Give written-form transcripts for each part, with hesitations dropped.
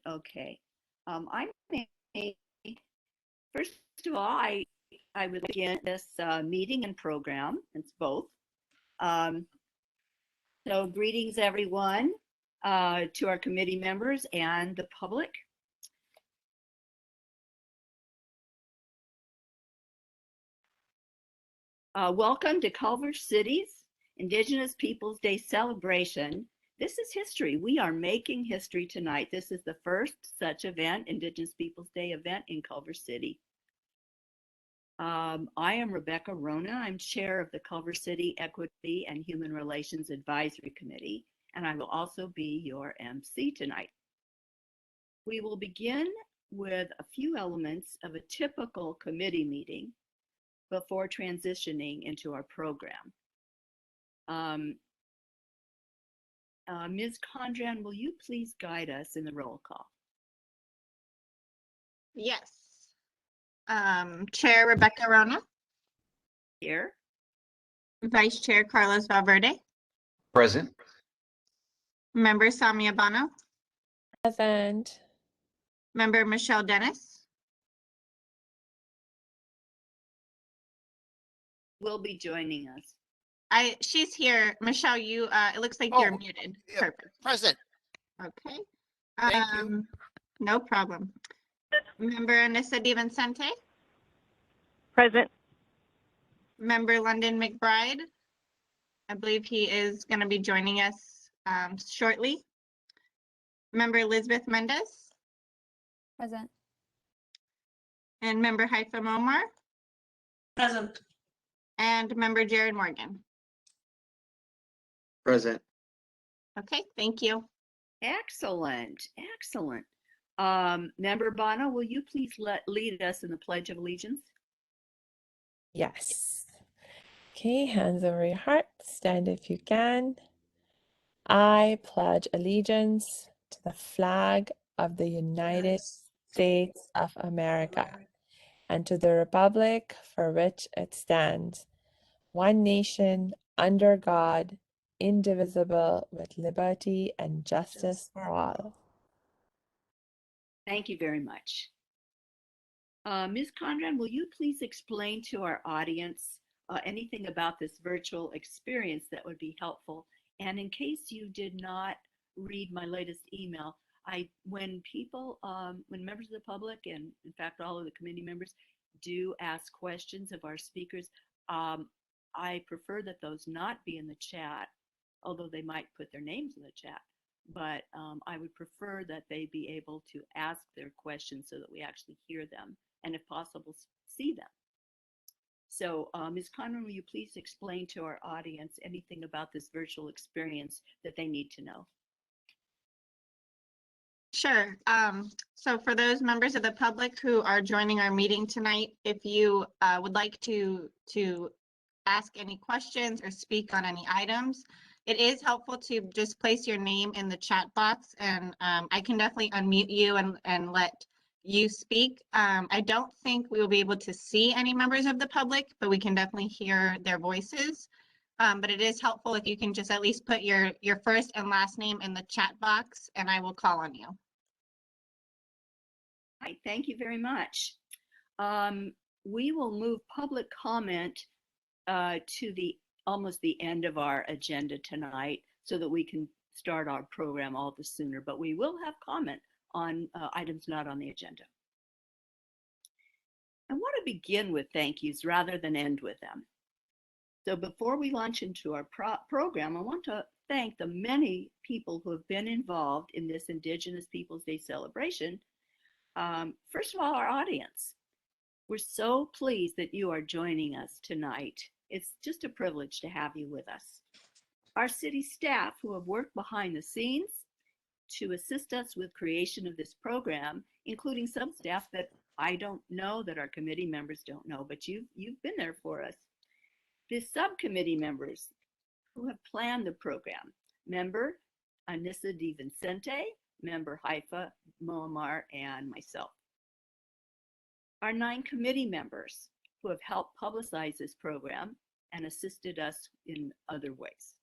Okay. I may, first of all, I would begin this meeting and program. It's both. So greetings, everyone, to our committee members and the public. Welcome to Culver City's Indigenous Peoples Day celebration. This is history. We are making history tonight. This is the first such event, Indigenous Peoples Day event in Culver City. I am Rebecca Rona. I'm chair of the Culver City Equity and Human Relations Advisory Committee, and I will also be your MC tonight. We will begin with a few elements of a typical committee meeting before transitioning into our program. Ms. Condran, will you please guide us in the roll call? Yes. Chair Rebecca Rona. Here. Vice Chair Carlos Valverde. Present. Member Samia Bano. Present. Member Michelle Dennis. Will be joining us. She's here. Michelle, you it looks like you're muted. Yeah, Perfect. present. Okay. Thank you. No problem. Member Anissa DiVincente. Present. Member London McBride. I believe he is going to be joining us shortly. Member Elizabeth Mendez. Present. And Member Haifa Momar. Present. And Member Jared Morgan. Present. Okay, thank you. Excellent, excellent. Member Bono, will you please lead us in the Pledge of Allegiance? Yes. Okay, hands over your heart. Stand if you can. I pledge allegiance to the flag of the United States of America and to the republic for which it stands, one nation, under God, indivisible, with liberty and justice for all. Thank you very much. Ms. Conran, will you please explain to our audience anything about this virtual experience that would be helpful? And in case you did not read my latest email, when members of the public, and in fact all of the committee members, do ask questions of our speakers, I prefer that those not be in the chat, although they might put their names in the chat. But I would prefer that they be able to ask their questions so that we actually hear them and, if possible, see them. So, Ms. Conran, will you please explain to our audience anything about this virtual experience that they need to know? Sure. So for those members of the public who are joining our meeting tonight, if you would like to ask any questions or speak on any items, it is helpful to just place your name in the chat box, and I can definitely unmute you and let you speak. I don't think we will be able to see any members of the public, but we can definitely hear their voices. But it is helpful if you can just at least put your first and last name in the chat box, and I will call on you. All right, thank you very much. We will move public comment to almost the end of our agenda tonight so that we can start our program all the sooner, but we will have comment on items not on the agenda. I want to begin with thank yous rather than end with them. So before we launch into our program, I want to thank the many people who have been involved in this Indigenous Peoples Day celebration. First of all, our audience. We're so pleased that you are joining us tonight. It's just a privilege to have you with us. Our city staff who have worked behind the scenes to assist us with creation of this program, including some staff that I don't know, that our committee members don't know, but you've been there for us. The subcommittee members who have planned the program, member Anissa DiVincente, member Haifa Moamar, and myself. Our 9 committee members who have helped publicize this program and assisted us in other ways.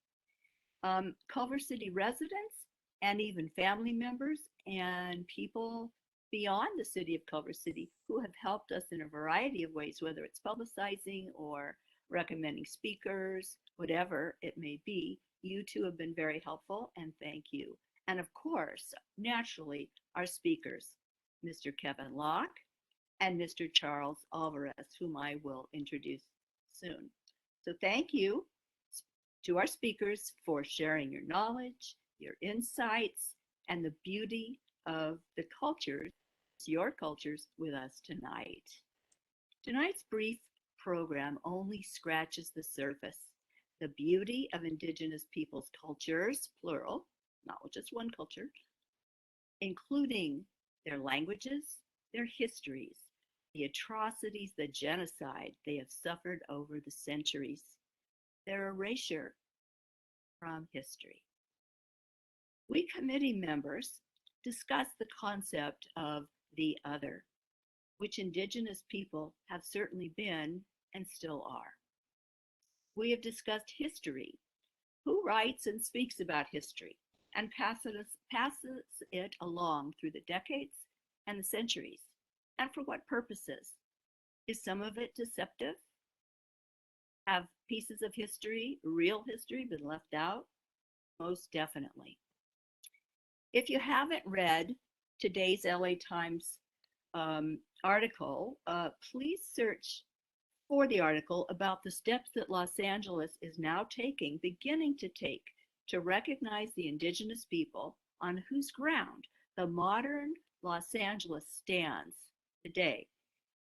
Culver City residents and even family members and people beyond the city of Culver City who have helped us in a variety of ways, whether it's publicizing or recommending speakers, whatever it may be. You two have been very helpful, and thank you. And of course, naturally, our speakers, Mr. Kevin Locke and Mr. Charles Alvarez, whom I will introduce soon. So thank you to our speakers for sharing your knowledge, your insights, and the beauty of the cultures, your cultures, with us tonight. Tonight's brief program only scratches the surface. The beauty of Indigenous peoples' cultures, plural, not just one culture, including their languages, their histories, the atrocities, the genocide they have suffered over the centuries, their erasure from history. We committee members discuss the concept of the other, which Indigenous people have certainly been and still are. We have discussed history, who writes and speaks about history and passes it along through the decades and the centuries, and for what purposes. Is some of it deceptive? Have pieces of history, real history, been left out? Most definitely. If you haven't read today's LA Times article, please search for the article about the steps that Los Angeles is now beginning to take, to recognize the Indigenous people on whose ground the modern Los Angeles stands today.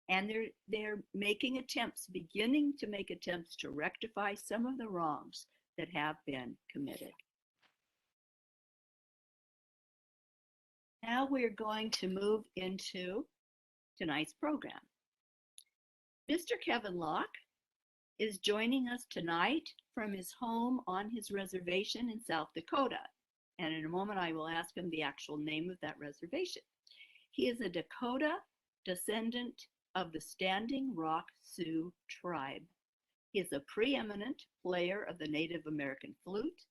And they're beginning to make attempts to rectify some of the wrongs that have been committed. Now we're going to move into tonight's program. Mr. Kevin Locke is joining us tonight from his home on his reservation in South Dakota. And in a moment, I will ask him the actual name of that reservation. He is a Dakota descendant of the Standing Rock Sioux tribe. He is a preeminent player of the Native American flute,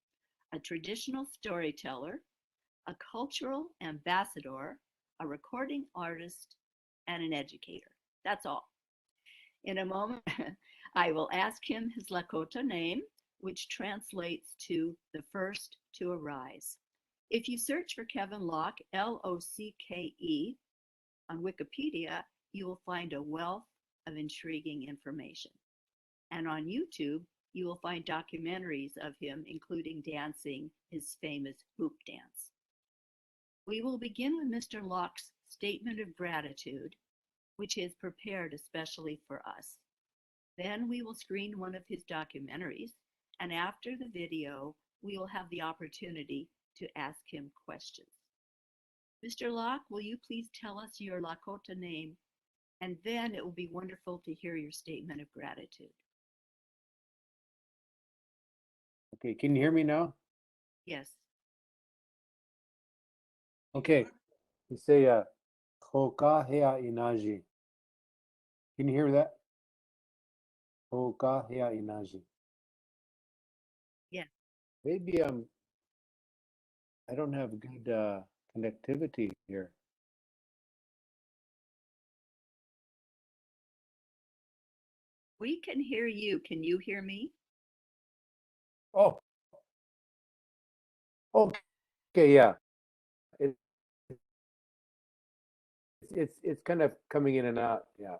a traditional storyteller, a cultural ambassador, a recording artist, and an educator. That's all. In a moment, I will ask him his Lakota name, which translates to the first to arise. If you search for Kevin Locke, L-O-C-K-E, on Wikipedia, you will find a wealth of intriguing information. And on YouTube, you will find documentaries of him, including dancing his famous hoop dance. We will begin with Mr. Locke's statement of gratitude, which he has prepared especially for us. Then we will screen one of his documentaries, and after the video, we will have the opportunity to ask him questions. Mr. Locke, will you please tell us your Lakota name? And then it will be wonderful to hear your statement of gratitude. Okay, can you hear me now? Yes. Okay, you say Hokahea Inaji. Can you hear that? Hokahea Inaji. Yeah. Maybe I don't have good connectivity here. We can hear you. Can you hear me? Oh, okay, yeah. It's kind of coming in and out. Yeah.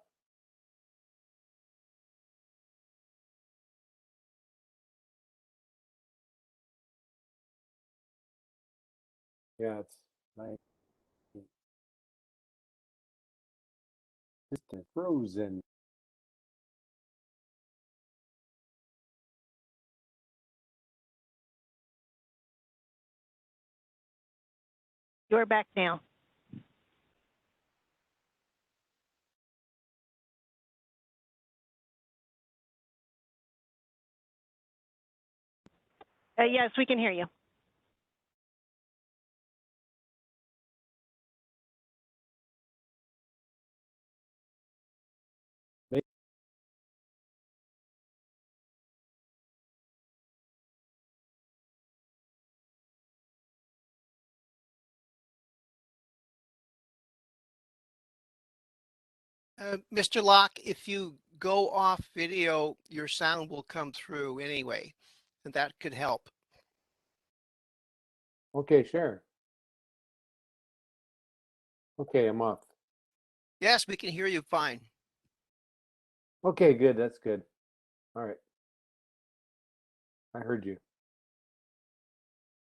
Yeah, it's like just frozen. You're back now. Yes, we can hear you. Mr. Locke, if you go off video, your sound will come through anyway, and that could help. Okay, sure. Okay, I'm off. Yes, we can hear you fine. Okay, good. That's good. All right. I heard you.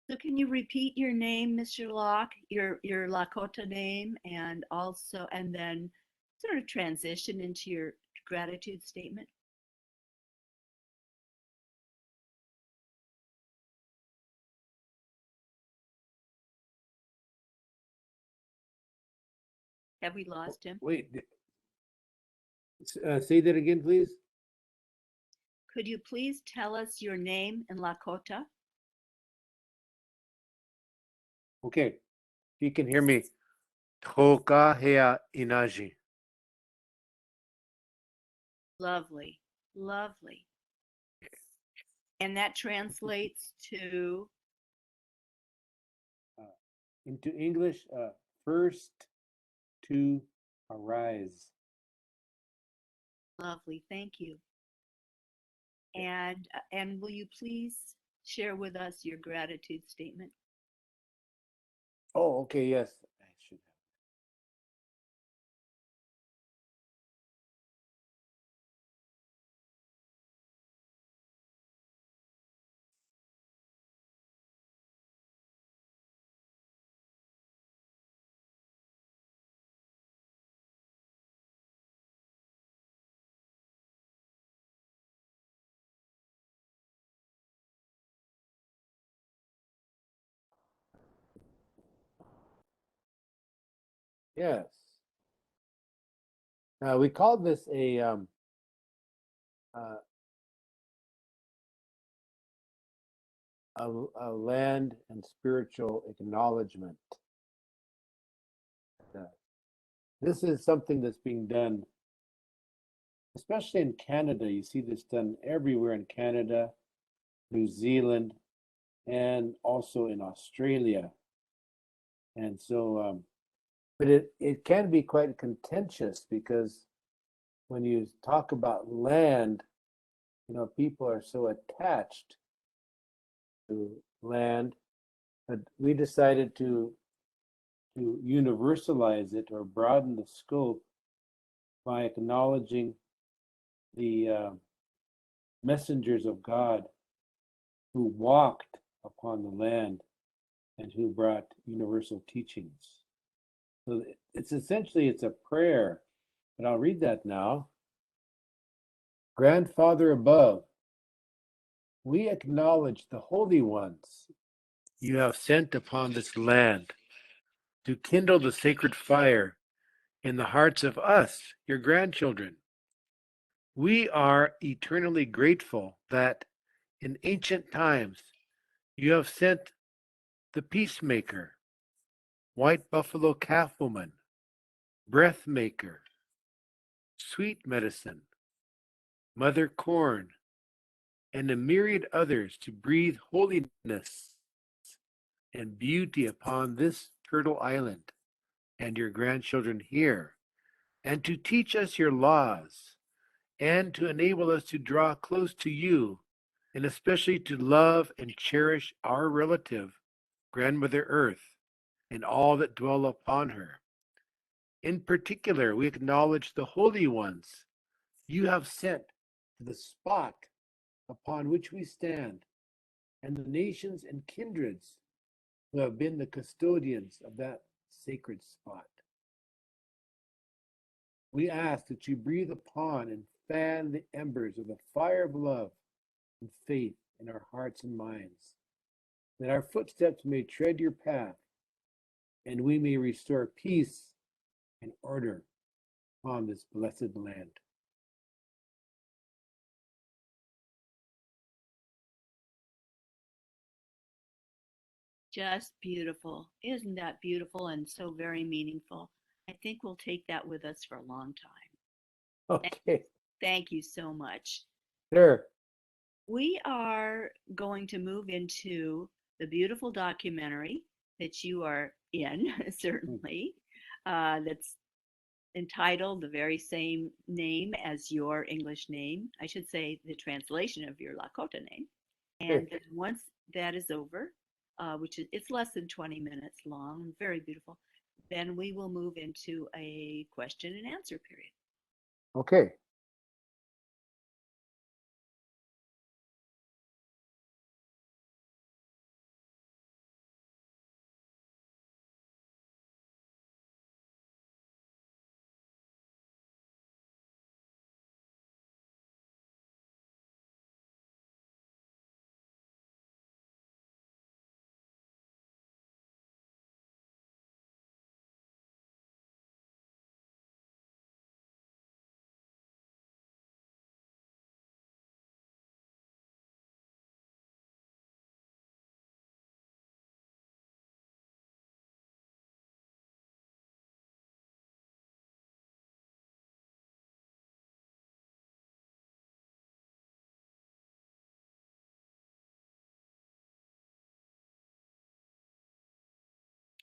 So can you repeat your name, Mr. Locke, your Lakota name, and then sort of transition into your gratitude statement? Have we lost him? Wait. Say that again, please. Could you please tell us your name in Lakota? Okay. If you can hear me. Toka hea inaji. Lovely, lovely. And that translates to Into English, first to arise. lovely. Thank you. And will you please share with us your gratitude statement? Oh, okay, yes. I should have. Yes. We call this uh, a land and spiritual acknowledgement. Uh, This is something that's being done, especially in Canada. You see this done everywhere in Canada, New Zealand, and also in Australia. And so, but it can be quite contentious because when you talk about land, people are so attached to land, but we decided to universalize it or broaden the scope by acknowledging the messengers of God who walked upon the land and who brought universal teachings. So it's a prayer, but I'll read that now. Grandfather above, we acknowledge the holy ones you have sent upon this land to kindle the sacred fire in the hearts of us, your grandchildren. We are eternally grateful that in ancient times you have sent the peacemaker, white buffalo calf woman, breath maker, sweet medicine, mother corn, and a myriad others to breathe holiness and beauty upon this turtle island and your grandchildren here, and to teach us your laws, and to enable us to draw close to you, and especially to love and cherish our relative, Grandmother Earth, and all that dwell upon her. In particular, we acknowledge the holy ones you have sent to the spot upon which we stand, and the nations and kindreds who have been the custodians of that sacred spot. We ask that you breathe upon and fan the embers of the fire of love and faith in our hearts and minds, that our footsteps may tread your path, and we may restore peace and order on this blessed land. Just beautiful. Isn't that beautiful and so very meaningful? I think we'll take that with us for a long time. Okay, Thank you so much. sure. We are going to move into the beautiful documentary that you are in, certainly. That's entitled the very same name as your English name. I should say the translation of your Lakota name. And then once that is over, which is it's less than 20 minutes long, very beautiful, then we will move into a question and answer period. Okay.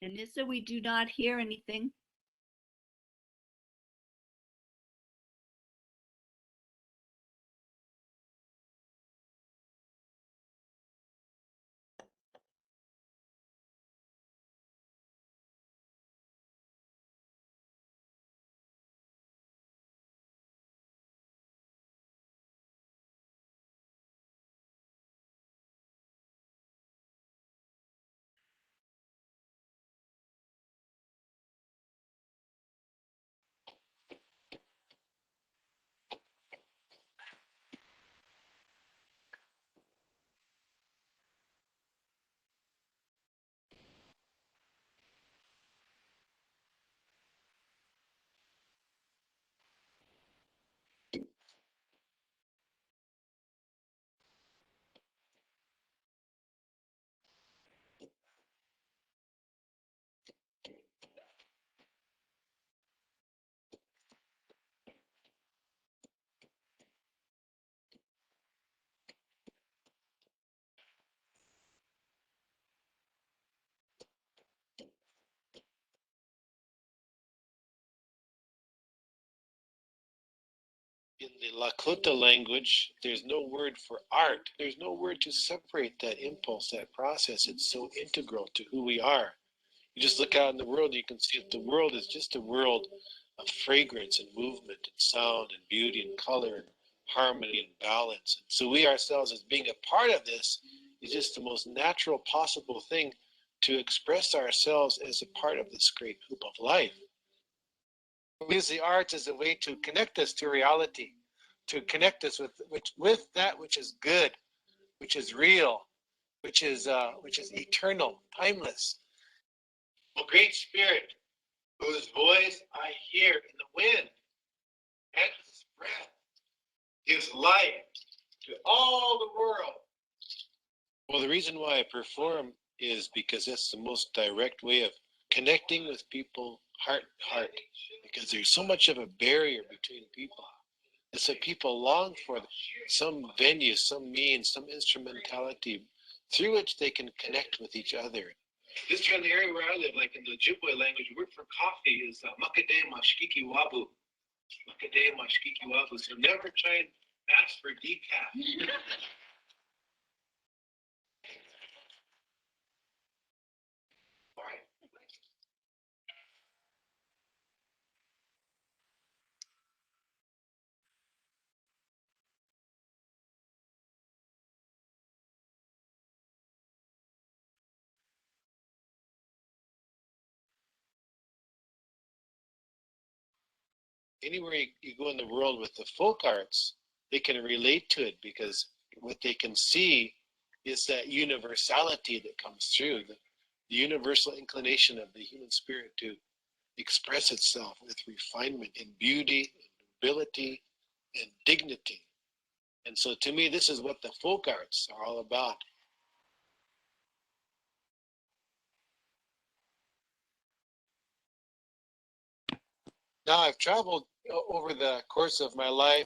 And Nissa, we do not hear anything. In the Lakota language, there's no word for art. There's no word to separate that impulse, that process. It's so integral to who we are. You just look out in the world, you can see that the world is just a world of fragrance and movement and sound and beauty and color and harmony and balance. And so we ourselves, as being a part of this, is just the most natural possible thing to express ourselves as a part of this great hoop of life. We use the arts as a way to connect us to reality, to connect us with that which is good, which is real, which is eternal, timeless. O Great Spirit, whose voice I hear in the wind, and whose breath gives life to all the world. Well, the reason why I perform is because that's the most direct way of connecting with people heart to heart, because there's so much of a barrier between people. And so people long for some venue, some means, some instrumentality through which they can connect with each other. This in the area where I live, like in the Ojibwe language, the word for coffee is makade mashkiki wabu. Makade mashkiki wabu. So never try and ask for decaf. All right. Anywhere you go in the world with the folk arts, they can relate to it because what they can see is that universality that comes through, the universal inclination of the human spirit to express itself with refinement and beauty and nobility and dignity. And so to me, this is what the folk arts are all about. Now, I've traveled over the course of my life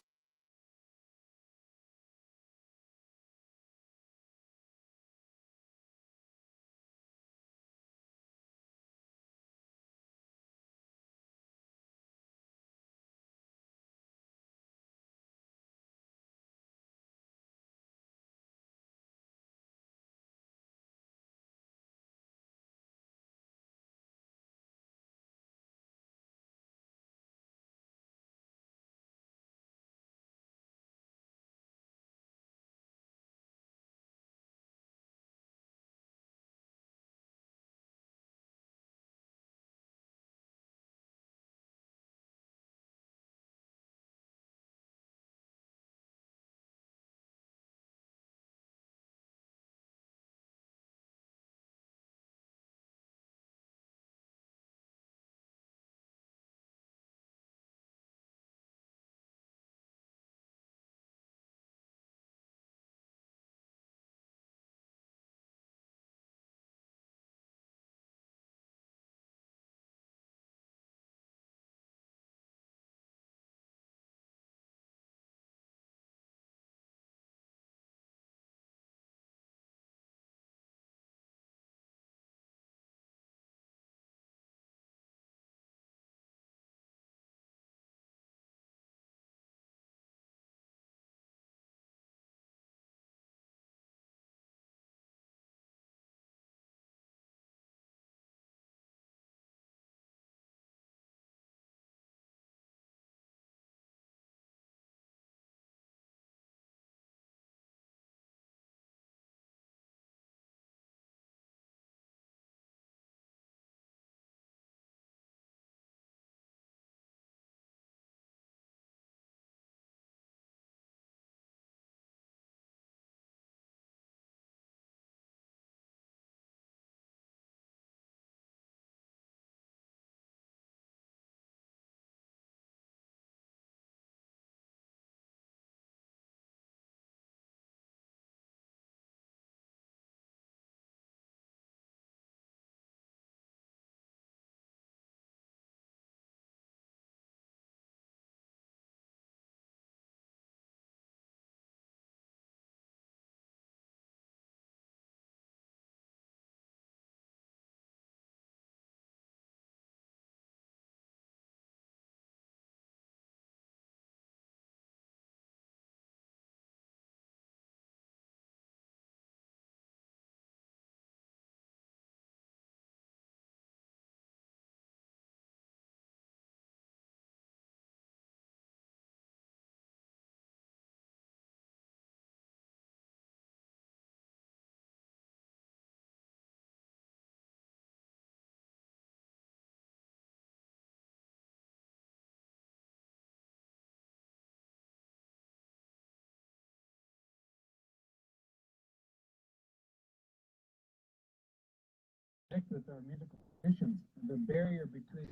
with our medical conditions. The barrier between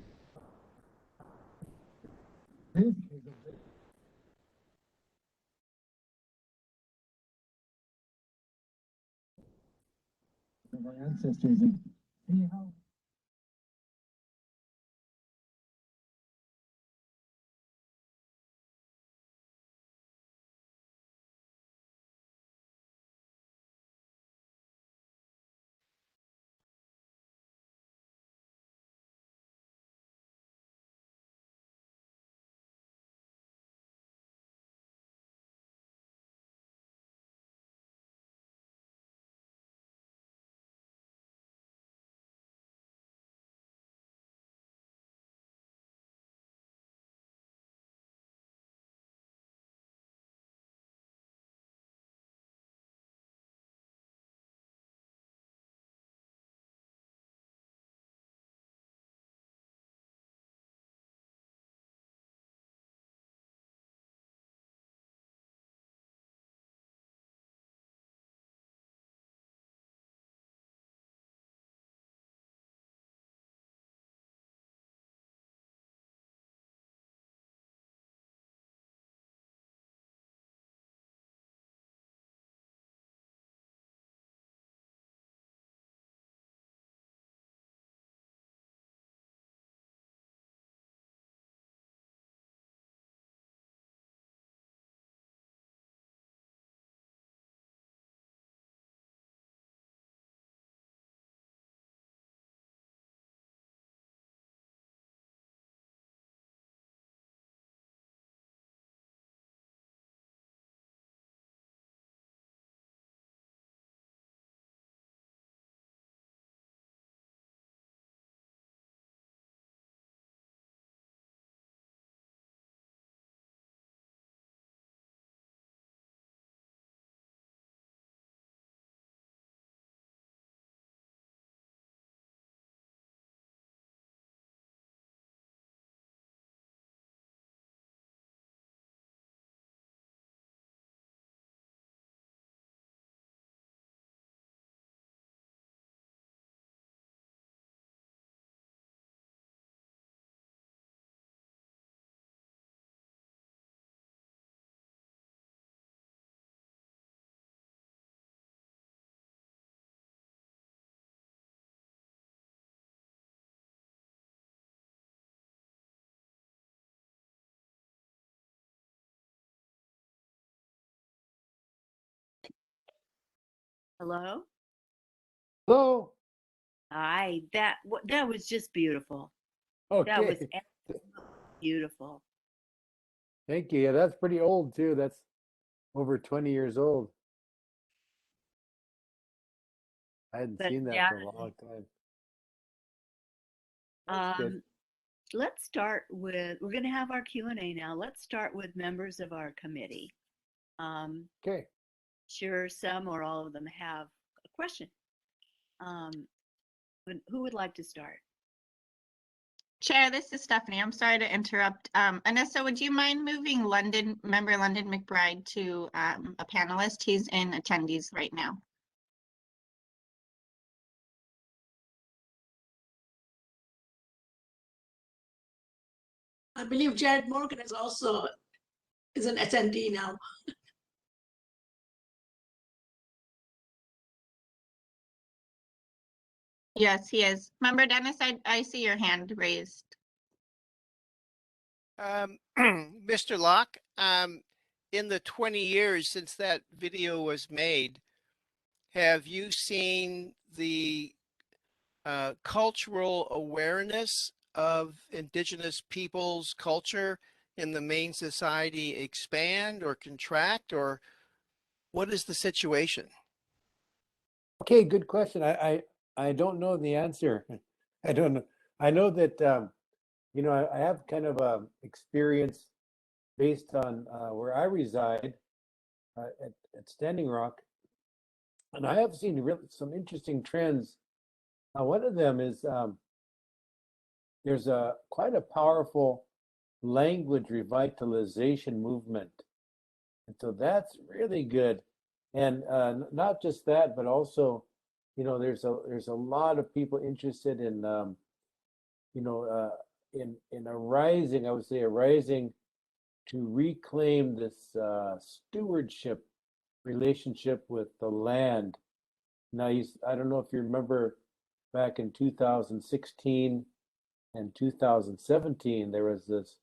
this is a bit of our ancestors and see how Hello? Hello. Hi, that was just beautiful. That was Okay. absolutely beautiful. Thank you. Yeah, that's pretty old too. That's over 20 years old. I hadn't But seen that yeah, for a long time. That's good. let's start with, we're going to have our Q&A now. Let's start with members of our committee. Okay. Sure, some or all of them have a question. Who would like to start? Chair, this is Stephanie. I'm sorry to interrupt. Anissa, would you mind moving member London McBride to a panelist? He's in attendees right now. I believe Jared Morgan is an attendee now. Yes, he is. Member Dennis, I see your hand raised. Mr. Locke, in the 20 years since that video was made, have you seen the cultural awareness of Indigenous peoples' culture in the main society expand or contract, or what is the situation? Okay, good question. I don't know the answer. I don't know. I know that I have kind of a experience based on where I reside at Standing Rock, and I have seen some interesting trends. One of them is there's quite a powerful language revitalization movement, and so that's really good. And not just that, but also there's a lot of people interested in in a rising, I would say a rising to reclaim this stewardship relationship with the land. Now, I don't know if you remember back in 2016 and 2017, there was this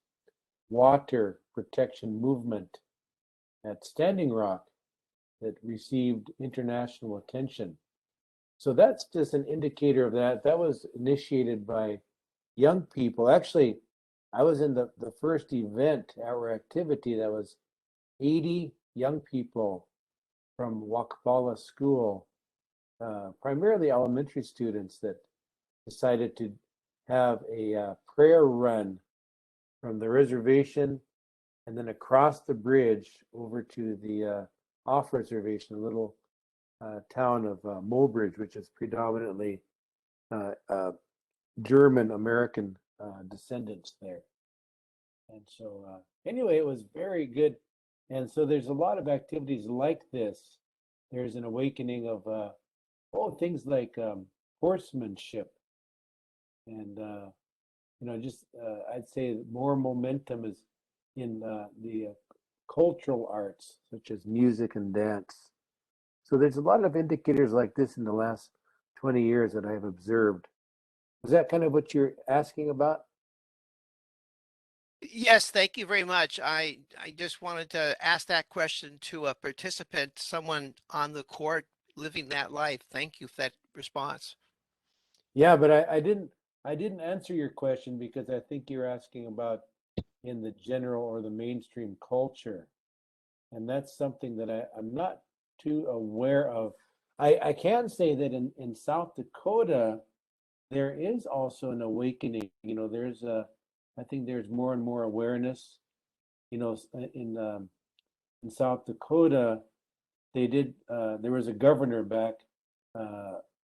water protection movement at Standing Rock that received international attention. So that's just an indicator of that. That was initiated by young people. Actually, I was in the first event, our activity, that was 80 young people from Wakpala School, primarily elementary students, that decided to have a prayer run from the reservation and then across the bridge over to the off reservation, a little town of Mobridge, which is predominantly German American descendants there. And so anyway, it was very good. And so there's a lot of activities like this. There's an awakening of things like horsemanship and just I'd say more momentum is in the cultural arts such as music and dance. So there's a lot of indicators like this in the last 20 years that I've observed. Is that kind of what you're asking about? Yes, thank you very much. I just wanted to ask that question to a participant, someone on the court living that life. Thank you for that response. Yeah, but I didn't answer your question because I think you're asking about in the general or the mainstream culture. And that's something that I'm not too aware of. I can say that in South Dakota, there is also an awakening. I think there's more and more awareness. In South Dakota, there was a governor back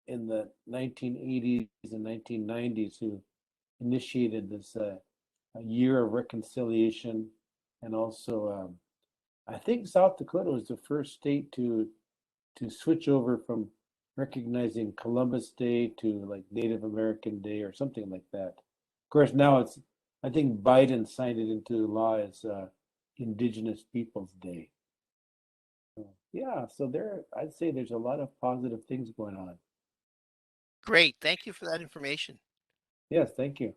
in the 1980s and 1990s who initiated this a year of reconciliation, and also I think South Dakota was the first state to switch over from recognizing Columbus Day to like Native American Day or something like that. Of course, now I think Biden signed it into law as Indigenous Peoples Day. So, yeah, so I'd say there's a lot of positive things going on. Great. Thank you for that information. Yes, thank you.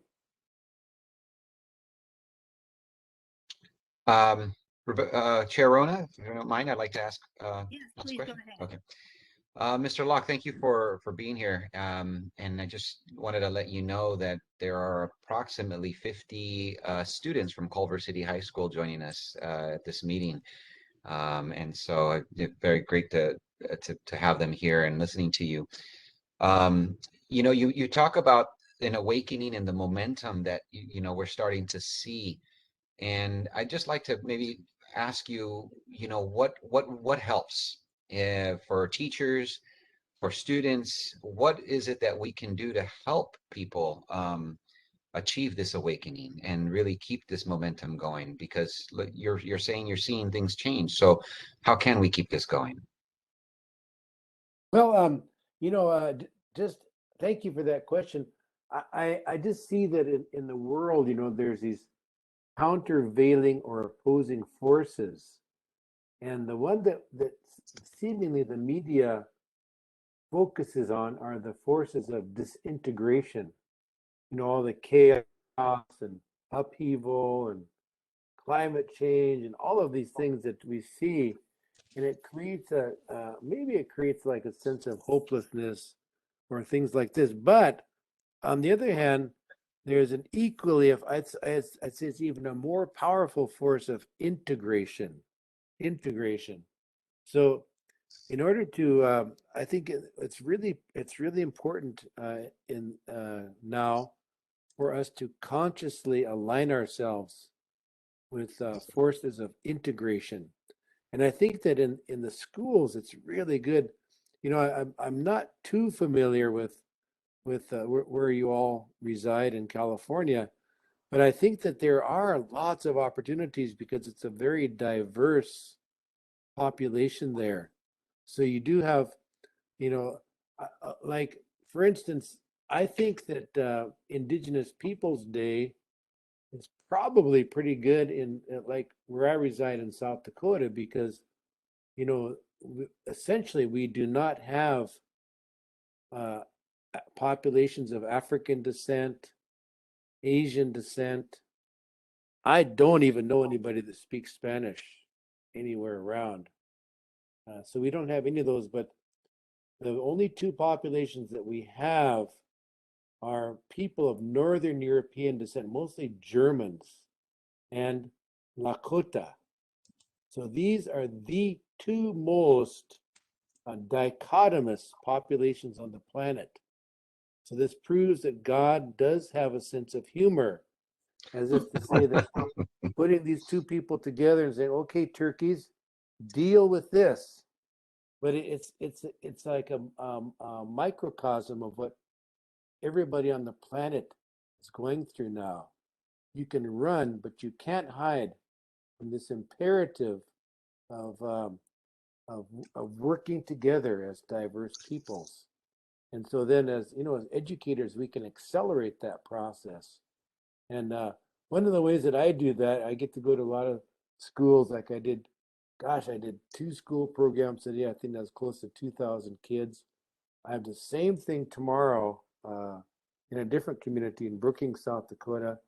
Chair Rona, if you don't mind, I'd like to ask Yes, a please go question. ahead. Okay. Mr. Locke, thank you for being here. And I just wanted to let you know that there are approximately 50 students from Culver City High School joining us at this meeting. And so it's very great to have them here and listening to you. You talk about an awakening and the momentum that we're starting to see. And I'd just like to maybe ask you, what helps for teachers, for students? What is it that we can do to help people achieve this awakening and really keep this momentum going? Because you're saying you're seeing things change. So how can we keep this going? Well, just thank you for that question. I just see that in the world, there's these countervailing or opposing forces. And the one that seemingly the media focuses on are the forces of disintegration. All the chaos and upheaval and climate change and all of these things that we see. And it creates maybe it creates like a sense of hopelessness or things like this. But on the other hand, there's an equally, if I'd say it's even a more powerful force of integration. So in order to, I think it's really important in now for us to consciously align ourselves with forces of integration. And I think that in the schools, it's really good. I'm not too familiar with where you all reside in California, but I think that there are lots of opportunities because it's a very diverse population there. So you do have, like, for instance, I think that Indigenous Peoples Day is probably pretty good in like where I reside in South Dakota because, essentially we do not have uh, populations of African descent, Asian descent. I don't even know anybody that speaks Spanish anywhere around. So we don't have any of those, but the only two populations that we have are people of Northern European descent, mostly Germans and Lakota. So these are the two most dichotomous populations on the planet. So this proves that God does have a sense of humor, as if to say that putting these two people together and saying, "Okay, turkeys, deal with this." But it's like a microcosm of what everybody on the planet is going through now. You can run, but you can't hide from this imperative of um, of working together as diverse peoples. And so then, as as educators, we can accelerate that process. And one of the ways that I do that, I get to go to a lot of schools. Like I did, gosh, I did 2 school programs today. I think that's close to 2,000 kids. I have the same thing tomorrow in a different community in Brookings, South Dakota,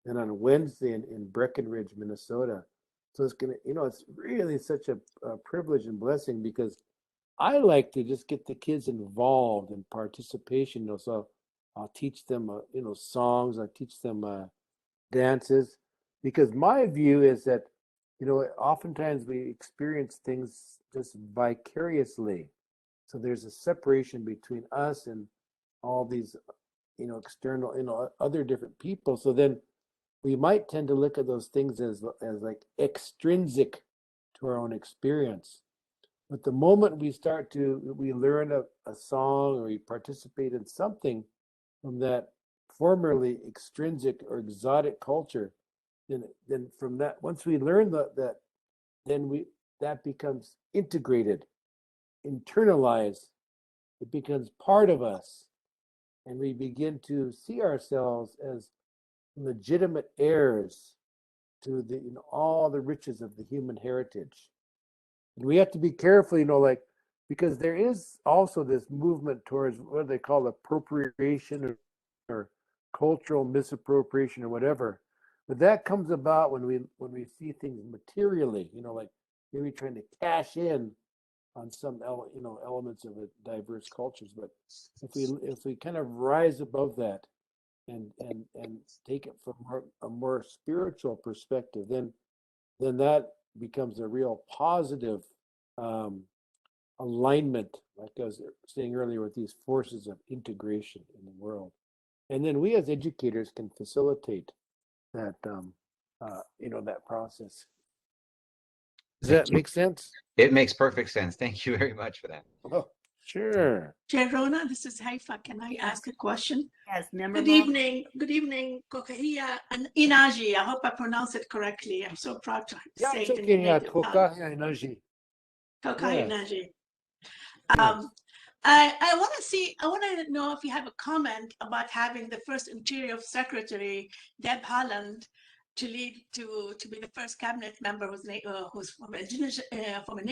and on Wednesday in Breckenridge, Minnesota. So it's gonna, it's really such a privilege and blessing because I like to just get the kids involved in participation. So I'll teach them, songs. I teach them dances, because my view is that, oftentimes we experience things just vicariously. So there's a separation between us and all these, external, other different people. So then we might tend to look at those things as like extrinsic to our own experience. But the moment we learn a song or we participate in something from that formerly extrinsic or exotic culture, then from that, once we learn that, then that becomes integrated, internalized. It becomes part of us, and we begin to see ourselves as legitimate heirs to all the riches of the human heritage. And we have to be careful, like, because there is also this movement towards what they call appropriation or cultural misappropriation or whatever. But that comes about when we see things materially, like maybe trying to cash in on some elements of a diverse cultures. But if we kind of rise above that and take it from a more spiritual perspective, then that becomes a real positive um, alignment, like I was saying earlier, with these forces of integration in the world. And then we as educators can facilitate that, that process. Does Thank that you. make sense? It makes perfect sense. Thank you very much for that. Oh, sure. Jerona, this is Haifa. Can I ask a question? Yes, member. Good evening. Good evening, Kokahia and Inaji. I hope I pronounce it correctly. I'm so proud to Yeah, say it's it in your okay. Yeah, native tongue. Koka, Naji. Kokahia Yes. Inaji. Yes. I want to know if you have a comment about having the first Interior Secretary, Deb Haaland, to be the first cabinet member who's from Indigenous, from a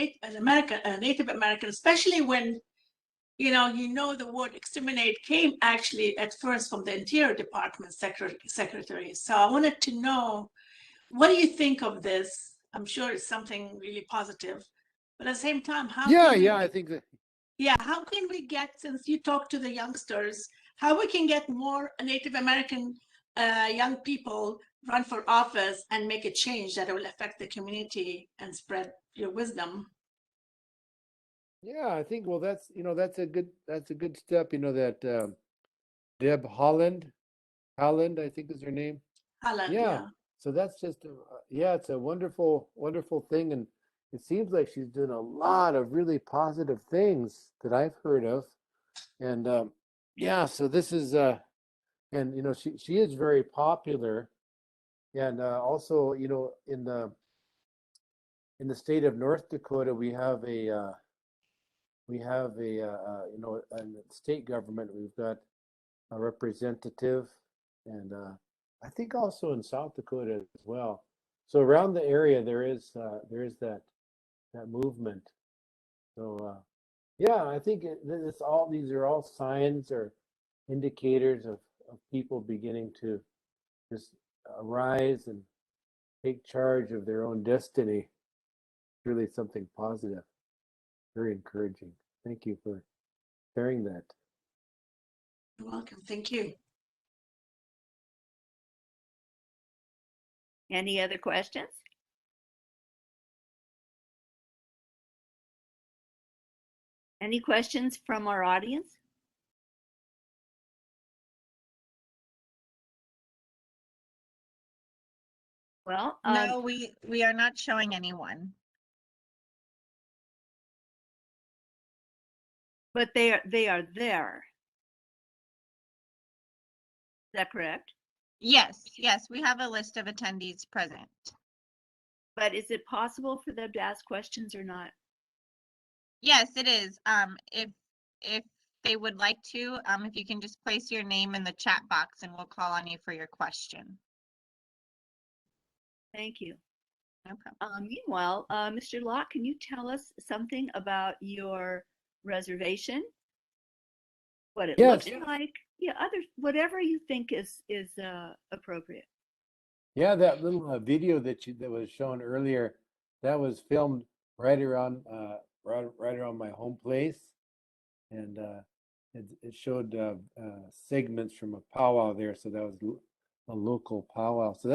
Native American, especially when the word exterminate came actually at first from the Interior Department secretary. So I wanted to know, what do you think of this? I'm sure it's something really positive, but at the same time, I think that. how can we get, since you talk to the youngsters, how we can get more Native American young people run for office and make a change that will affect the community and spread your wisdom? Yeah, I think, well, that's a good step. That Deb Holland, I think is her name. Haaland, Yeah. So that's just it's a wonderful, wonderful thing, and it seems like she's doing a lot of really positive things that I've heard of, and so this is and she is very popular, and also in the state of North Dakota we have we have a, in the state government, we've got a representative, and I think also in South Dakota as well. So around the area, there is that movement. So yeah, I think these are all signs or indicators of people beginning to just arise and take charge of their own destiny. Really something positive, very encouraging. Thank you for sharing that. You're welcome. Thank you. Any other questions? Any questions from our audience? Well, No, we are not showing anyone. but they are there. Is that correct? Yes, we have a list of attendees present. But is it possible for them to ask questions or not? Yes, it is. If they would like to, if you can just place your name in the chat box and we'll call on you for your question. Thank you. No problem. Meanwhile, Mr. Locke, can you tell us something about your reservation? What it Yes. looks like? Yeah, whatever you think is appropriate. Yeah, that little video that was shown earlier, that was filmed right around my home place, and it showed segments from a powwow there. So that was a local powwow. So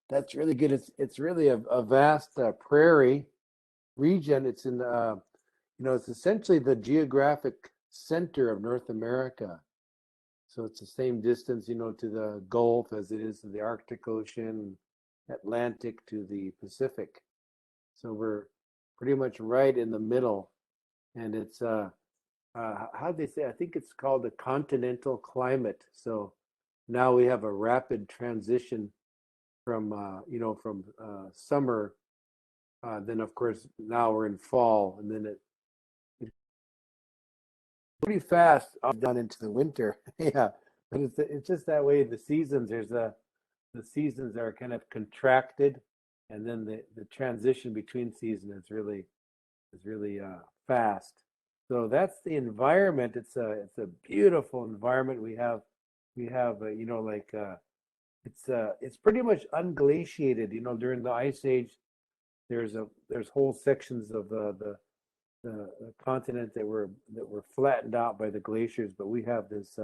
that's really good. It's really a vast prairie region. It's in it's essentially the geographic center of North America. So it's the same distance, to the Gulf as it is to the Arctic Ocean, Atlantic to the Pacific. So we're pretty much right in the middle. And it's, how'd they say? I think it's called a continental climate. So now we have a rapid transition from, from summer. Then, of course, now we're in fall. And then it pretty fast down into the winter. Yeah, but it's just that way. The seasons, the seasons are kind of contracted, and then the transition between seasons is really fast. So that's the environment. It's a beautiful environment. We have it's pretty much unglaciated. During the ice age, there's whole sections of the continent that were flattened out by the glaciers, but we have this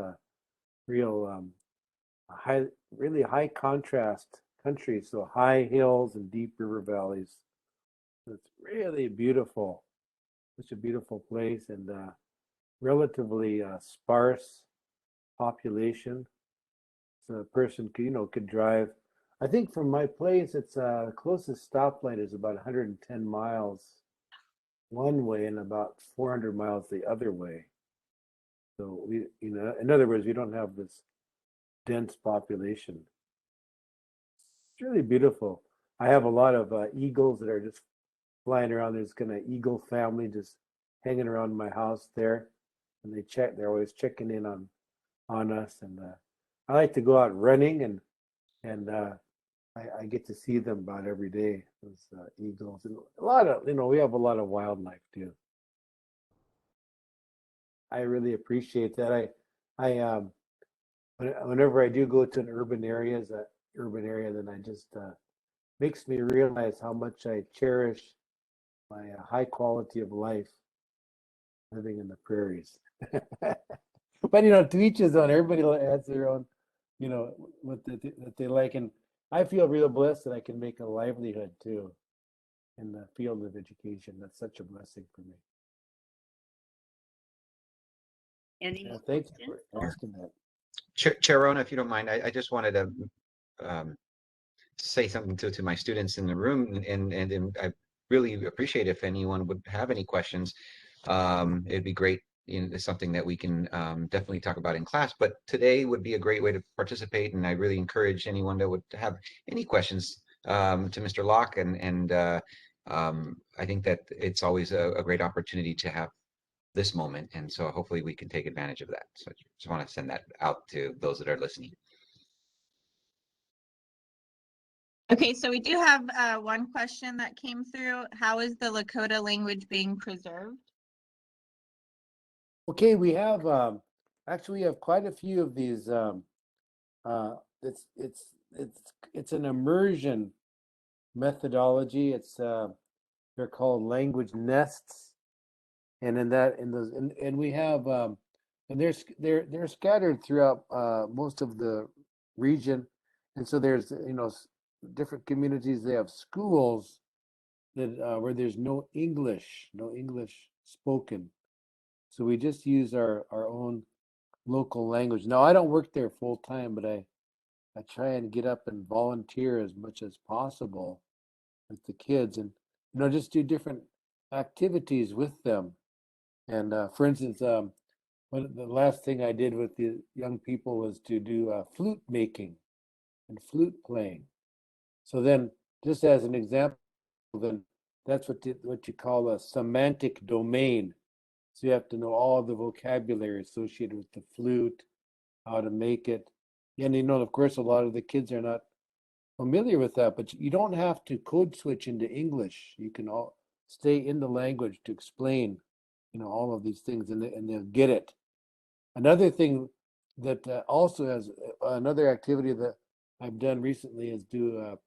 real really high contrast country, so high hills and deep river valleys. So it's really beautiful, such a beautiful place, and relatively sparse population. So a person could drive. I think from my place, it's the closest stoplight is about 110 miles one way and about 400 miles the other way. So we, in other words, we don't have this dense population. It's really beautiful. I have a lot of eagles that are just flying around. There's kind of eagle family just hanging around my house there, and they're always checking in on us. And I like to go out running, and I get to see them about every day. Those eagles, and a lot of we have a lot of wildlife too. I really appreciate that. Whenever I do go to an urban area, then I just makes me realize how much I cherish my high quality of life living in the prairies. But to each his own. Everybody has their own, what they like, and I feel real blessed that I can make a livelihood too in the field of education. That's such a blessing for me. Any Yeah, more thank you questions? for asking that. Chairona, if you don't mind, I just wanted to say something to my students in the room, and I really appreciate if anyone would have any questions. It'd be great. It's something that we can definitely talk about in class, but today would be a great way to participate, and I really encourage anyone that would have any questions to Mr. Locke, and I think that it's always a great opportunity to have this moment. And so hopefully we can take advantage of that. So I just want to send that out to those that are listening. Okay, so we do have one question that came through. How is the Lakota language being preserved? Okay, we have actually we have quite a few of these. It's it's an immersion methodology. It's they're called language nests, and and we have and they're scattered throughout most of the region, and so there's different communities. They have schools that where there's no English spoken, so we just use our own local language. Now I don't work there full time, but I try and get up and volunteer as much as possible with the kids, and just do different activities with them. And for instance, the last thing I did with the young people was to do flute making and flute playing. So then, just as an example, then that's what you call a semantic domain. So you have to know all the vocabulary associated with the flute, how to make it. And of course, a lot of the kids are not familiar with that, but you don't have to code switch into English. You can all stay in the language to explain, all of these things, and they'll get it. Another thing that also has another activity that I've done recently is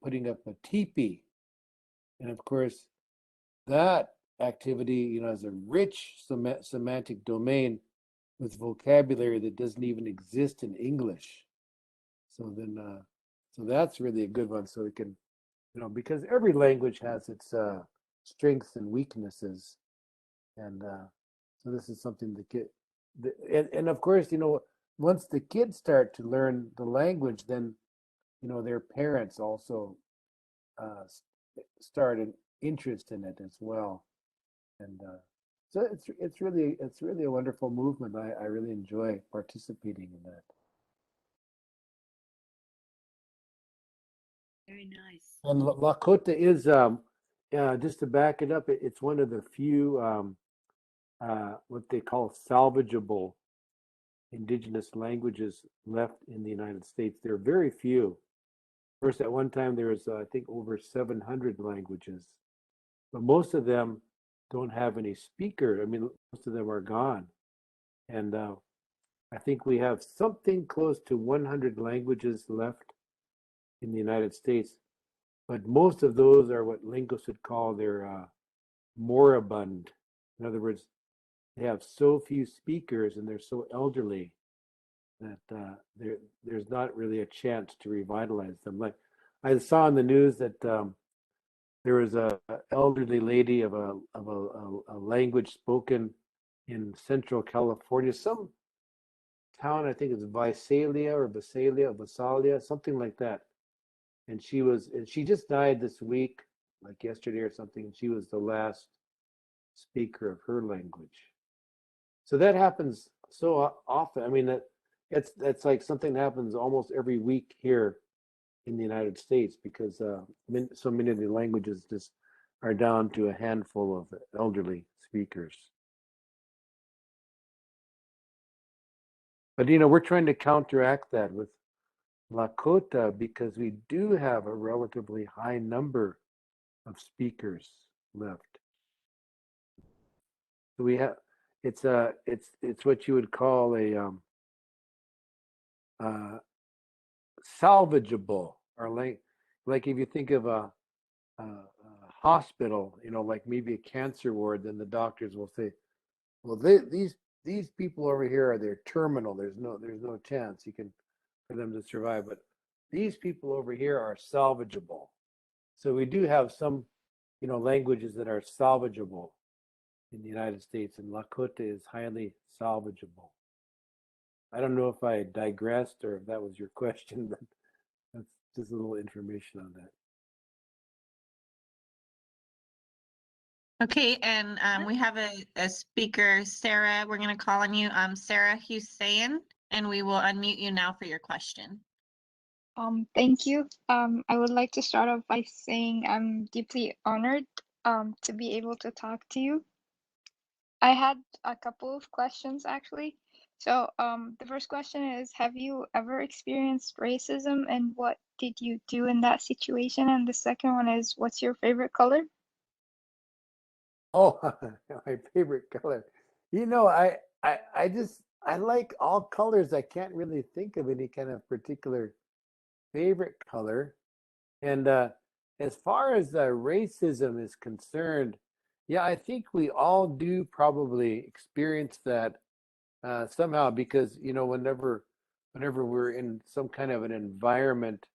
putting up a teepee, and of course that activity, has a rich semantic domain with vocabulary that doesn't even exist in English. So then, so that's really a good one. So we can, because every language has its strengths and weaknesses, and so this is something and of course, once the kids start to learn the language, then their parents also start an interest in it as well, and so it's really a wonderful movement. I really enjoy participating in that. Very nice. And Lakota is just to back it up, it's one of the few what they call salvageable indigenous languages left in the United States. There are very few. First, at one time, there was, I think, over 700 languages, but most of them don't have any speaker. I mean, most of them are gone. And I think we have something close to 100 languages left in the United States, but most of those are what linguists would call their moribund. In other words, they have so few speakers and they're so elderly that there's not really a chance to revitalize them. Like I saw in the news that there was a elderly lady of a language spoken in Central California, some town, I think it's Visalia, something like that. And she just died this week, like yesterday or something. And she was the last speaker of her language. So that happens so often. I mean, that's like something that happens almost every week here in the United States, because so many of the languages just are down to a handful of elderly speakers. But we're trying to counteract that with Lakota, because we do have a relatively high number of speakers left. So we have it's what you would call a salvageable, or like if you think of a hospital, like maybe a cancer ward, then the doctors will say, well, these people over here they're terminal. There's no chance for them to survive. But these people over here are salvageable. So we do have some, languages that are salvageable in the United States, and Lakota is highly salvageable. I don't know if I digressed or if that was your question, but that's just a little information on that. Okay, and we have a speaker, Sarah. We're going to call on you, Sarah Hussein, and we will unmute you now for your question. Thank you. I would like to start off by saying I'm deeply honored to be able to talk to you. I had a couple of questions actually. So, the first question is, have you ever experienced racism and what did you do in that situation? And the second one is, what's your favorite color? Oh, my favorite color. You know, I like all colors. I can't really think of any kind of particular favorite color. And as far as racism is concerned, yeah, I think we all do probably experience that somehow because whenever we're in some kind of an environment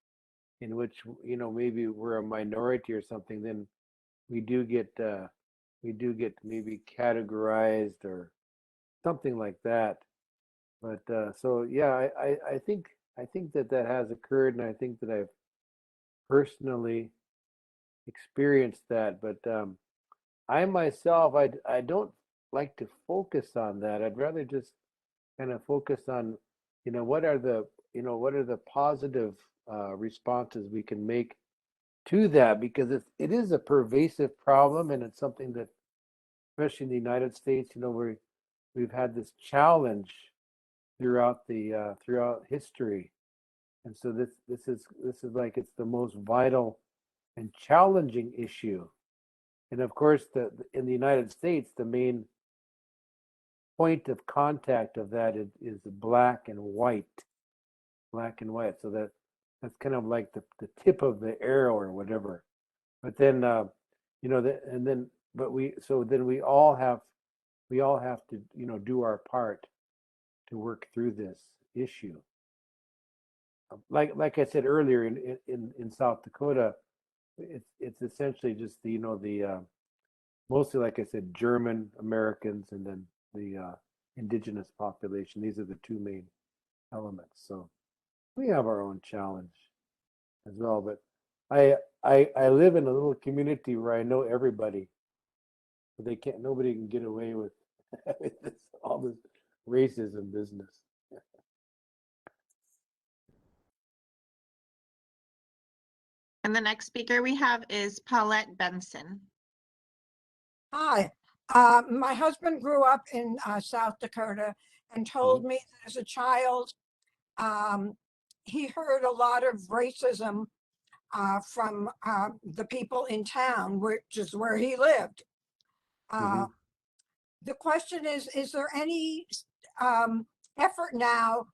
in which maybe we're a minority or something, then we do get maybe categorized or something like that. But so yeah, I think that that has occurred, and I think that I've personally experienced that. But I myself, I don't like to focus on that. I'd rather just kind of focus on, what are the positive responses we can make to that, because it is a pervasive problem, and it's something that, especially in the United States, we've had this challenge throughout history, and so this is like it's the most vital and challenging issue. And of course, in the United States, the main point of contact of that is black and white, So that's kind of like the tip of the arrow or whatever. But then, and then, then we all have to, do our part to work through this issue. Like I said earlier, in South Dakota, it's essentially just the mostly, like I said, German Americans, and then the indigenous population. These are the two main elements. So we have our own challenge as well. But I live in a little community where I know everybody, but nobody can get away with all this racism business. And the next speaker we have is Paulette Benson. Hi, my husband grew up in South Dakota and told me that as a child, he heard a lot of racism from the people in town, which is where he lived. The question is there any effort now,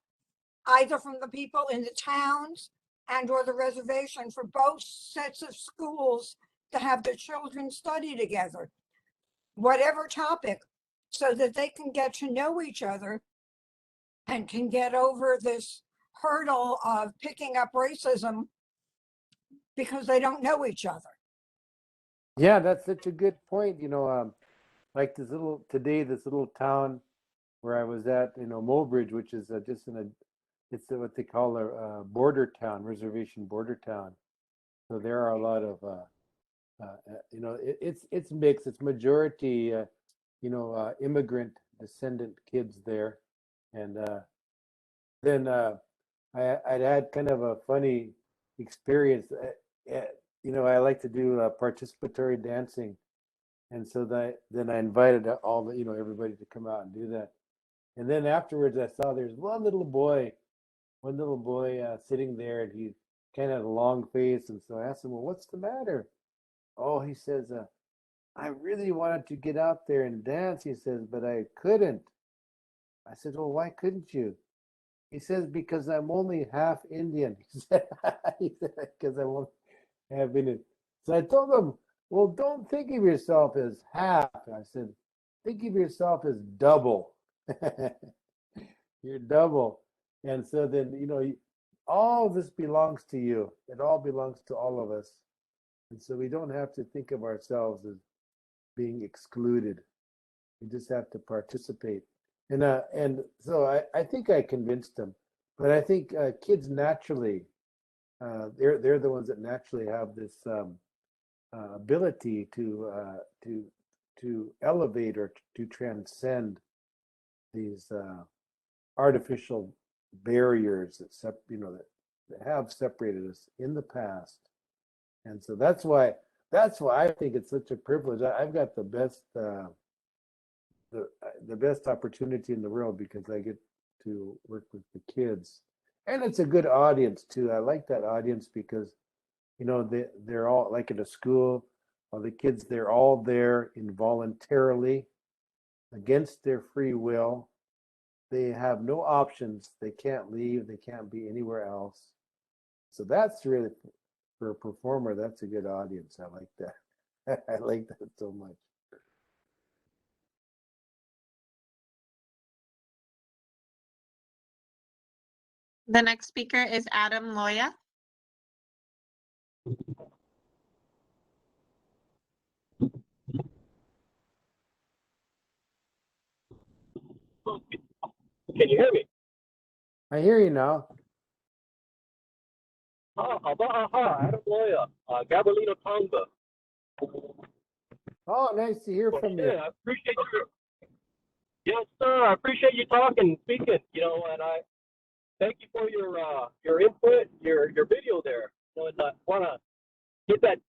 either from the people in the towns and or the reservation, for both sets of schools to have their children study together, whatever topic, so that they can get to know each other and can get over this hurdle of picking up racism because they don't know each other? Yeah, that's such a good point. Like this little town where I was at, Mobridge, which is just it's what they call a border town, reservation border town. So there are a lot of, it's mixed. It's majority, immigrant descendant kids there, and then I'd had kind of a funny experience. I like to do participatory dancing, and so then I invited all the everybody to come out and do that. And then afterwards, I saw there's one little boy sitting there, and he kind of had a long face. And so I asked him, "Well, what's the matter?" Oh, he says, "I really wanted to get out there and dance," he says, "but I couldn't." I said, "Well, why couldn't you?" He says, "Because I'm only half Indian." He said, "Because I'm only half Indian." So I told him, "Well, don't think of yourself as half." I said, "Think of yourself as double." You're double. And so then, all this belongs to you. It all belongs to all of us. And so we don't have to think of ourselves as being excluded. We just have to participate. And so I think I convinced them. But I think kids naturally, they're the ones that naturally have this ability to elevate or to transcend these artificial barriers that have separated us in the past. And so that's why I think it's such a privilege. I've got the the best opportunity in the world because I get to work with the kids, and it's a good audience too. I like that audience because, you know, they're all like in a school. All the kids, they're all there involuntarily, against their free will. They have no options. They can't leave. They can't be anywhere else. So that's really, for a performer, that's a good audience. I like that. I like that so much. The next speaker is Adam Loya. Can you hear me? I hear you now. Adam Loya, Gabriellino, Tonga. Oh, nice to hear from you. Yeah, I appreciate you. Yes, sir. I appreciate you talking, speaking. You know, and I thank you for your input, your video there. You know, and I want to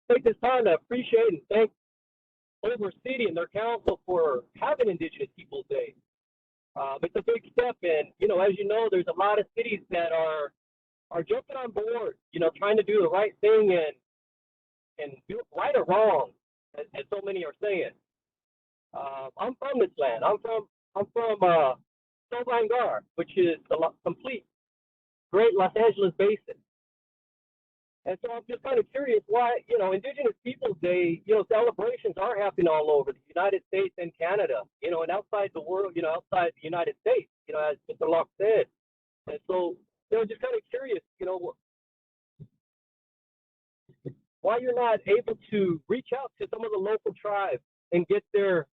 take this time to appreciate and thank Culver City and their council for having Indigenous Peoples Day. It's a big step, and you know, as you know, there's a lot of cities that are jumping on board. You know, trying to do the right thing and do it right or wrong, as so many are saying. I'm from this land. I'm from Kuravunga, which is the complete Great Los Angeles Basin. And so I'm just kind of curious why, you know, Indigenous Peoples Day, you know, celebrations are happening all over the United States and Canada, you know, and outside the world, you know, outside the United States, you know, as Mr. Locke said. And so, you know, just kind of curious, you know, why you're not able to reach out to some of the local tribes and get their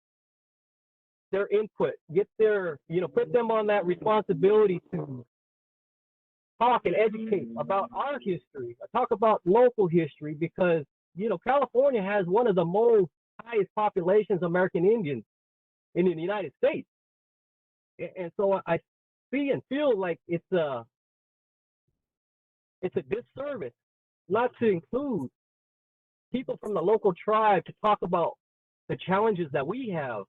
input, get their, you know, put them on that responsibility to talk and educate about our history, talk about local history, because, you know, California has one of the most highest populations of American Indians in the United States. And so I see and feel like it's a disservice not to include people from the local tribe to talk about the challenges that we have.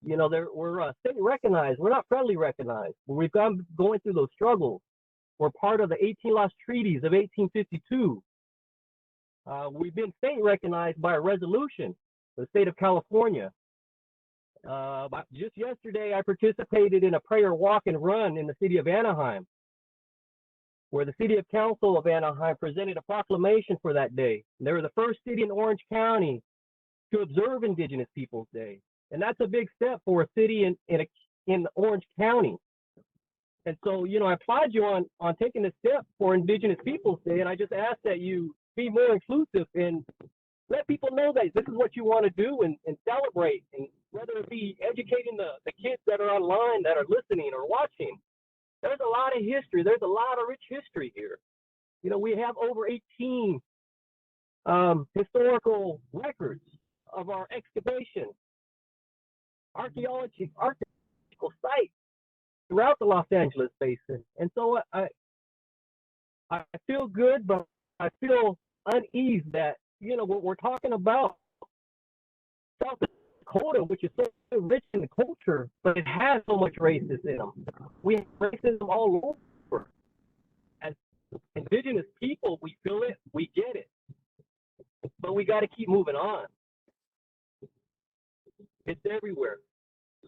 You know, we're state recognized. We're not federally recognized. We've gone going through those struggles. We're part of the 18 Lost Treaties of 1852. We've been state recognized by a resolution, the state of California. Just yesterday, I participated in a prayer walk and run in the city of Anaheim, where the City of Council of Anaheim presented a proclamation for that day. And they were the first city in Orange County to observe Indigenous Peoples Day. And that's a big step for a city in Orange County. And so, you know, I applaud you on taking this step for Indigenous Peoples Day, and I just ask that you be more inclusive and let people know that this is what you want to do and celebrate, and whether it be educating the kids that are online, that are listening or watching. There's a lot of history. There's a lot of rich history here. You know, we have over 18 historical records of our excavation, archaeological sites throughout the Los Angeles basin. And so I feel good, but I feel unease that, you know, what we're talking about South Dakota, which is so rich in the culture, but it has so much racism. We have racism all over. As Indigenous people, we feel it, we get it, but we got to keep moving on. It's everywhere.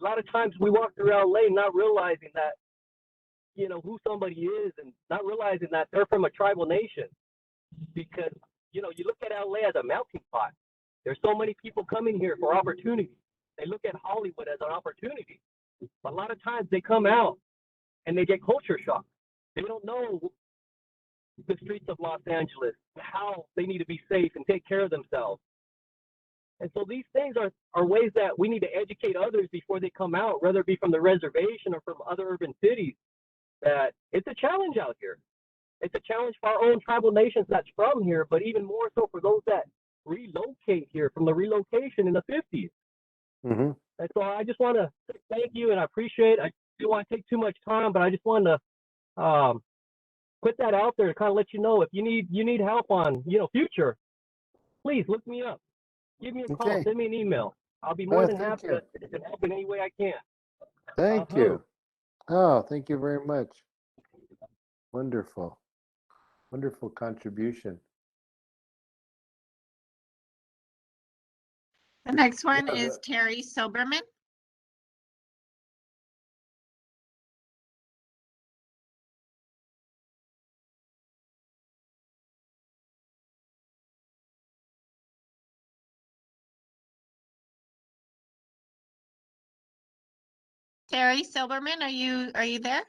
A lot of times we walk through LA not realizing that, you know, who somebody is, and not realizing that they're from a tribal nation. Because, you know, you look at LA as a melting pot. There's so many people coming here for opportunity. They look at Hollywood as an opportunity. But a lot of times they come out and they get culture shock. They don't know the streets of Los Angeles, how they need to be safe and take care of themselves. And so these things are ways that we need to educate others before they come out, whether it be from the reservation or from other urban cities, that it's a challenge out here. It's a challenge for our own tribal nations that's from here, but even more so for those that relocate here from the relocation in the 50s. Mm-hmm. And so I just want to say thank you, and I appreciate it. I don't want to take too much time, but I just wanted to put that out there to kind of let you know, if you need help on, you know, future, please look me up. Give me a call, send me an email. I'll be more than Thank happy you. to help in any way I can. Thank you. Oh, thank you very much. Wonderful. Wonderful contribution. The next one Yeah, is Terry Silberman. Terry Silberman, are you there?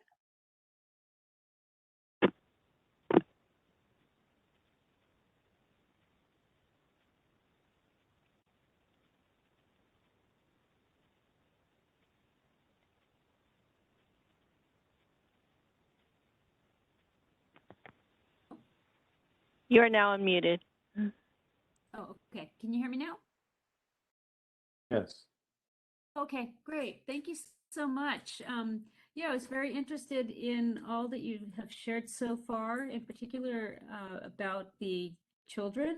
You are now unmuted. Oh, okay. Can you hear me now? yes. Okay, great. Thank you so much. Yeah, I was very interested in all that you have shared so far, in particular about the children.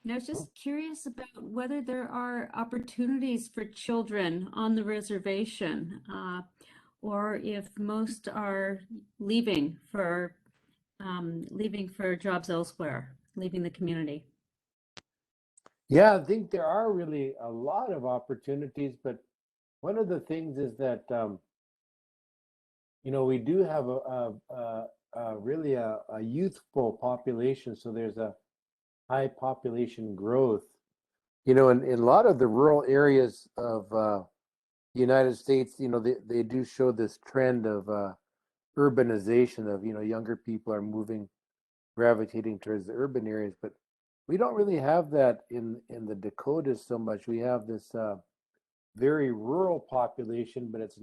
And I was just curious about whether there are opportunities for children on the reservation, or if most are leaving for jobs elsewhere, leaving the community. Yeah, I think there are really a lot of opportunities, but one of the things is that we do have really a youthful population, so there's a high population growth. In a lot of the rural areas of the United States, they do show this trend of urbanization of, younger people are gravitating towards the urban areas, but we don't really have that in the Dakotas so much. We have this very rural population, but it's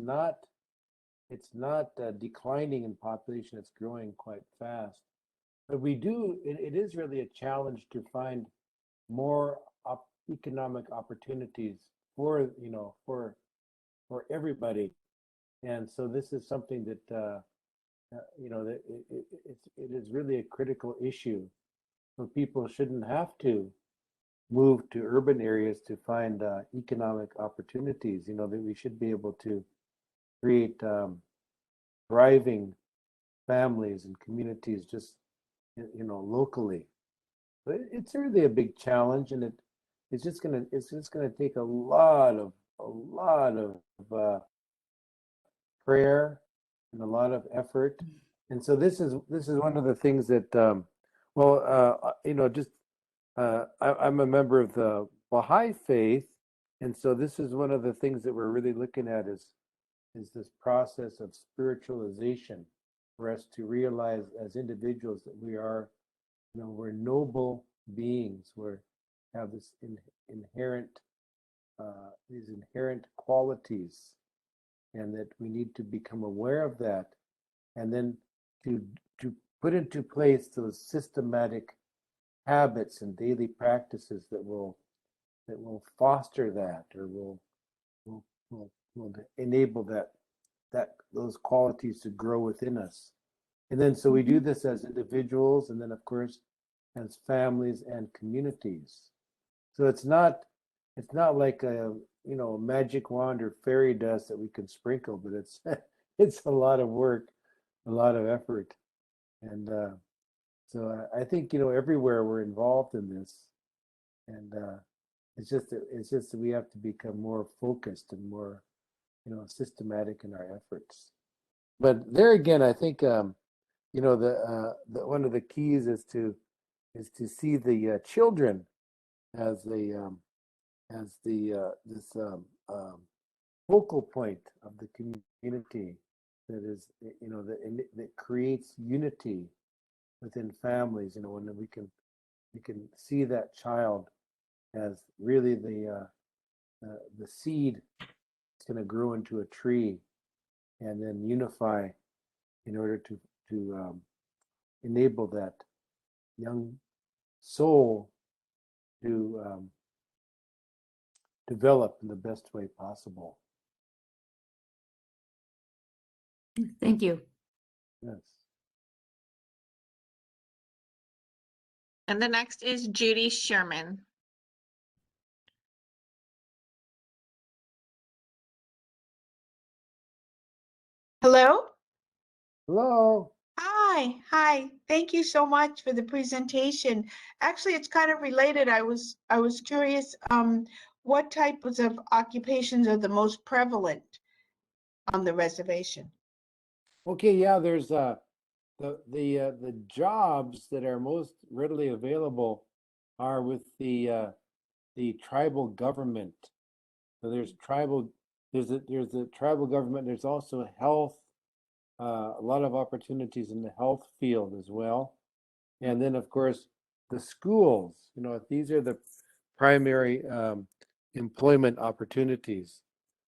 not declining in population. It's growing quite fast. But it is really a challenge to find more economic opportunities for everybody. And so this is something that that it is really a critical issue. So people shouldn't have to move to urban areas to find economic opportunities. That we should be able to create thriving families and communities just locally. But it's really a big challenge, and it's just gonna take a lot of prayer and a lot of effort. And so this is one of the things that I'm a member of the Baha'i faith, and so this is one of the things that we're really looking at is this process of spiritualization, for us to realize as individuals that we are, we're noble beings. We have this inherent these inherent qualities, and that we need to become aware of that, and then to put into place those systematic habits and daily practices that will foster that, or will enable those qualities to grow within us. And then so we do this as individuals, and then of course as families and communities. So it's not like a magic wand or fairy dust that we can sprinkle, but it's a lot of work, a lot of effort. And so I think everywhere we're involved in this, and it's just that we have to become more focused and more systematic in our efforts. But there again, I think the one of the keys is to see the children as this focal point of the community, that is that creates unity within families. When we can see that child as really the seed that's going to grow into a tree and then unify in order to enable that young soul to develop in the best way possible. Thank you. Yes. And the next is Judy Sherman. Hello? Hello. Hi. Thank you so much for the presentation. Actually, it's kind of related. I was curious, what types of occupations are the most prevalent on the reservation? Okay, yeah, there's the jobs that are most readily available are with the tribal government. So there's a tribal government. There's also health, a lot of opportunities in the health field as well. And then, of course, the schools. These are the primary employment opportunities.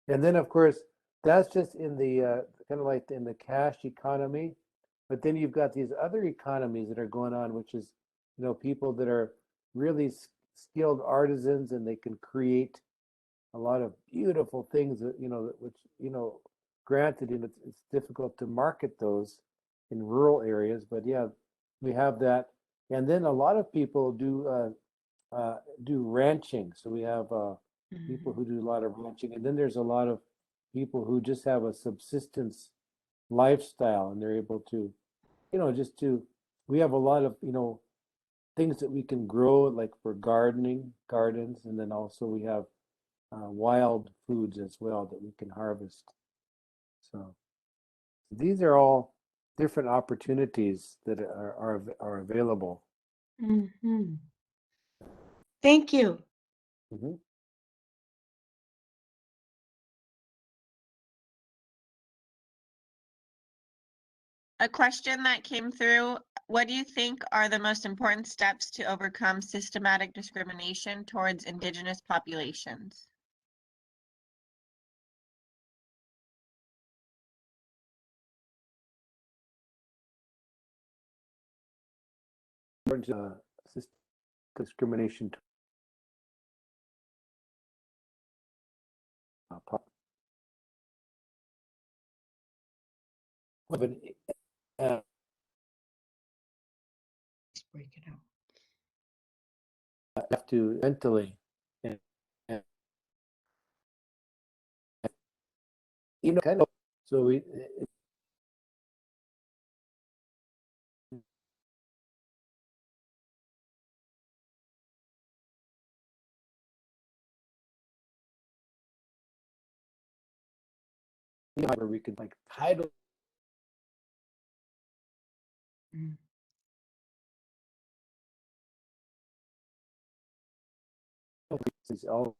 And then, of course, that's just in the kind of like in the cash economy. But then you've got these other economies that are going on, which is, people that are really skilled artisans and they can create a lot of beautiful things that, which, granted, it's difficult to market those in rural areas, but yeah, we have that. And then a lot of people do ranching. So we have people who do a lot of ranching, and then there's a lot of people who just have a subsistence lifestyle, and they're able to, just to. We have a lot of things that we can grow, like for gardens, and then also we have wild foods as well that we can harvest. So these are all different opportunities that are available. Mhm. Thank you. Mhm. A question that came through, what do you think are the most important steps to overcome systematic discrimination towards Indigenous populations? Discrimination. Uh, Break it out. have to mentally and kind of so we where we could like title all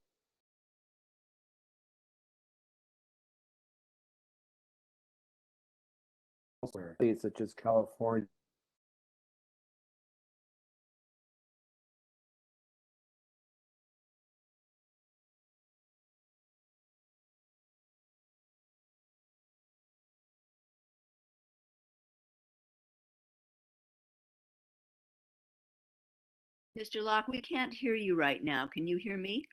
states such as California. Mr. Locke, we can't hear you right now. Can you hear me?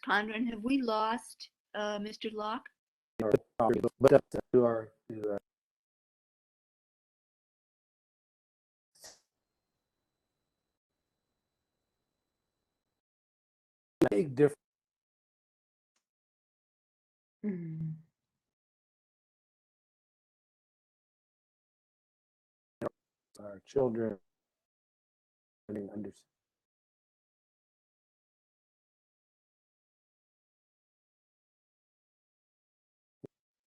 Conran, have we lost Mr. Locke? But to our big difference. Our children understand.